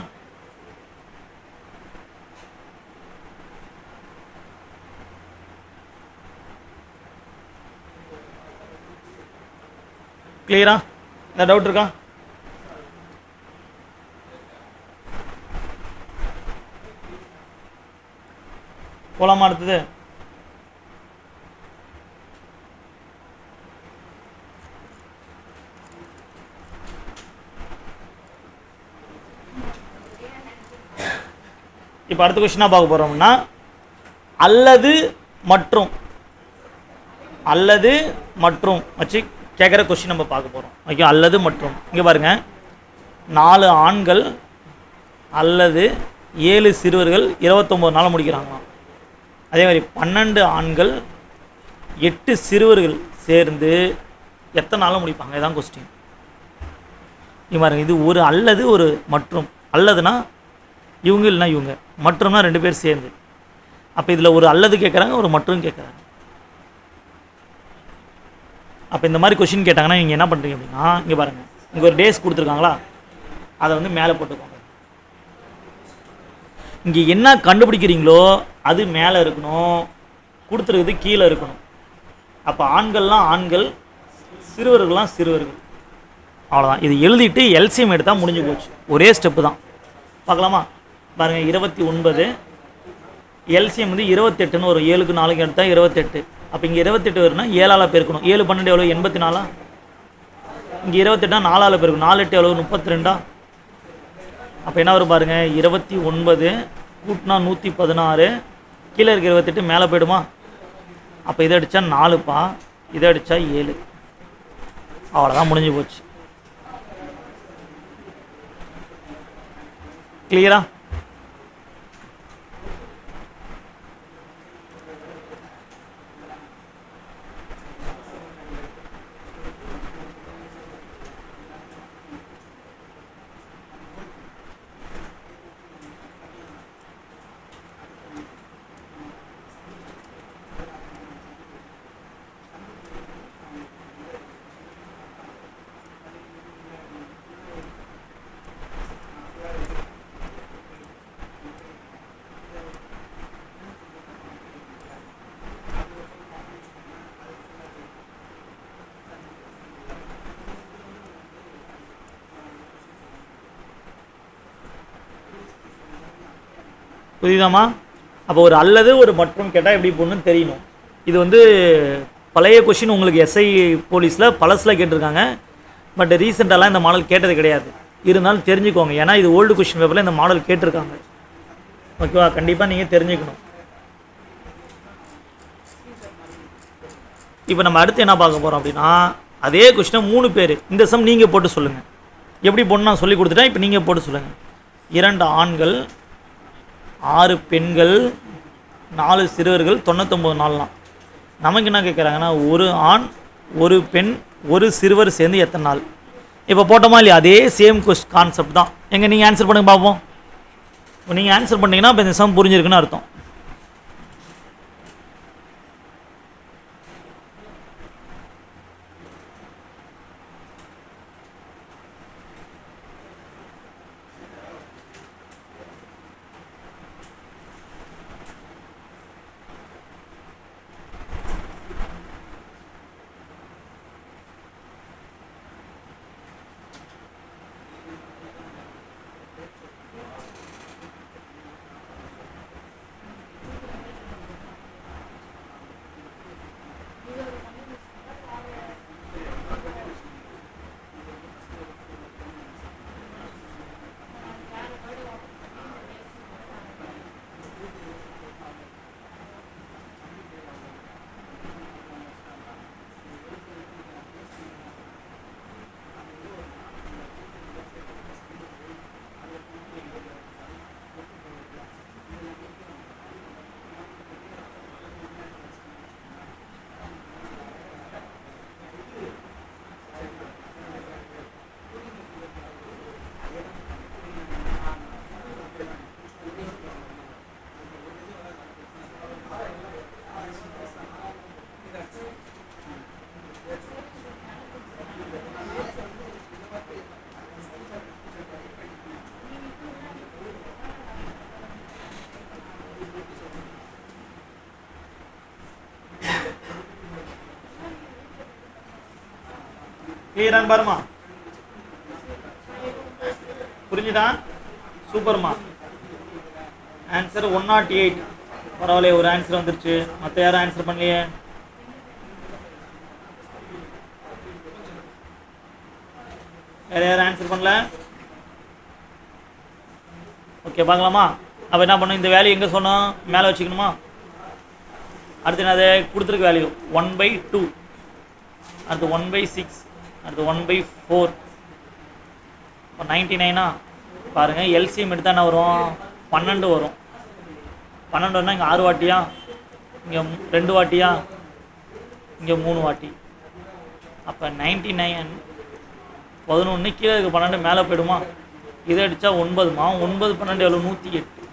கிளியரா? ஏதாவது டவுட் இருக்கா? போலாமா அடுத்தது? இப்போ அடுத்த கொஸ்டினாக பார்க்க போகிறோம்னா, அல்லது மற்றும் வச்சு கேட்குற கொஸ்டின் நம்ம பார்க்க போகிறோம். ஓகே, அல்லது மற்றும். இங்கே பாருங்கள், 4 ஆண்கள் அல்லது 7 சிறுவர்கள் 29 நாள் முடிக்கிறாங்களாம். அதே மாதிரி 12 ஆண்கள் 8 சிறுவர்கள் சேர்ந்து எத்தனை நாளில் முடிப்பாங்க? இதான் கொஸ்டின். பாருங்க, இது ஒரு அல்லது ஒரு மற்றும். அல்லதுனா இவங்க இல்லைனா இவங்க, மற்றும்னா 2 பேர் சேர்ந்து. அப்போ இதில் ஒரு அல்லது கேட்குறாங்க, ஒரு மற்றும் கேட்குறாங்க. அப்போ இந்த மாதிரி கொஷின் கேட்டாங்கன்னா நீங்கள் என்ன பண்ணுறீங்க அப்படின்னா, இங்கே பாருங்கள், இங்கே ஒரு டேஸ் கொடுத்துருக்காங்களா, அதை வந்து மேலே போட்டுக்கோங்க. இங்கே என்ன கண்டுபிடிக்கிறீங்களோ அது மேலே இருக்கணும், கொடுத்துருக்குது கீழே இருக்கணும். அப்போ ஆண்கள்லாம் ஆண்கள், சிறுவர்கள்லாம் சிறுவர்கள். அவ்வளோதான். இது எழுதிட்டு எல்சிஎம் எடுத்தால் முடிஞ்சு போச்சு. ஒரே ஸ்டெப்பு தான். பார்க்கலாமா? பாருங்கள், 29 எல்சிஎம் வந்து 28ன்னு வரும். 7க்கு 4க்கு எடுத்தால் 28. அப்போ இங்கே 28 வரும்னா 7ஆல் பெருக்கணும். 7 12 எவ்வளோ? 84. இங்கே 28 4ஆல் பெருக்கணும். 4 8 எவ்வளோ? 32. அப்போ என்ன வரும் பாருங்கள், 29 கூட்டினா 116, கீழே இருக்க 28 மேலே போய்டுமா? அப்போ இதை அடித்தா 4பா, இதை அடித்தா 7. அவ்வளோதான், முடிஞ்சு போச்சு. கிளியரா? புரியுதாமா? அப்போ ஒரு அல்லது ஒரு மற்றும் கேட்டால் எப்படி போடணும்னு தெரியணும். இது வந்து பழைய கொஷின் உங்களுக்கு எஸ்ஐ போலீஸில் பழசில் கேட்டிருக்காங்க. பட் ரீசெண்டாலாம் இந்த மாடல் கேட்டது கிடையாது. இருந்தாலும் தெரிஞ்சுக்கோங்க, ஏன்னா இது ஓல்டு கொஷின் பேப்பரில் இந்த மாடல் கேட்டிருக்காங்க. ஓகேவா? கண்டிப்பாக நீங்கள் தெரிஞ்சுக்கணும். இப்போ நம்ம அடுத்து என்ன பார்க்க போகிறோம் அப்படின்னா, அதே கொஷினை 3 பேர், இந்த சம் நீங்கள் போட்டு சொல்லுங்கள். எப்படி போடணும் நான் சொல்லி கொடுத்துட்டேன், இப்போ நீங்கள் போட்டு சொல்லுங்கள். 2 ஆண்கள் 6 பெண்கள் 4 சிறுவர்கள் 99 நாள்லாம். நமக்கு என்ன கேட்குறாங்கன்னா, ஒரு ஆண் ஒரு பெண் ஒரு சிறுவர் சேர்ந்து எத்தனை நாள்? இப்போ போட்டோமா இல்லையா? அதே சேம் கான்செப்ட் தான். எங்கே நீங்கள் ஆன்சர் பண்ணுங்க பார்ப்போம். இப்போ நீங்கள் ஆன்சர் பண்ணிங்கன்னா இப்போ இந்த சம் புரிஞ்சிருக்குன்னு அர்த்தம். கிளியரான்னு பாருமா, புரிஞ்சுதா? சூப்பர்மா. ஆன்சர் 108. பரவாயில்லையே, ஒரு ஆன்சர் வந்துருச்சு. மற்ற யாரும் ஆன்சர் பண்ணலையே. வேற யாரும் ஆன்சர் பண்ணல? ஓகே, பார்க்கலாமா? அப்போ என்ன பண்ணணும், இந்த வேல்யூ எங்கே சொன்னோம்? மேலே வச்சுக்கணுமா? அடுத்து என்னது கொடுத்துருக்க வேல்யூ 1/2, அடுத்து 1/6, அடுத்து 1/4. இப்போ 99 பாருங்கள் எல்சிஎம் எடுத்தால் என்ன வரும் 12 வரும். 12 வரும்னா இங்கே 6 வாட்டியா, இங்கே 2 வாட்டியா, இங்கே 3 வாட்டி. அப்போ 99 11 கீழே இருக்குது 12 மேலே போயிடுமா? இதை அடித்தா 9மா, 9 12 எவ்வளோ 108.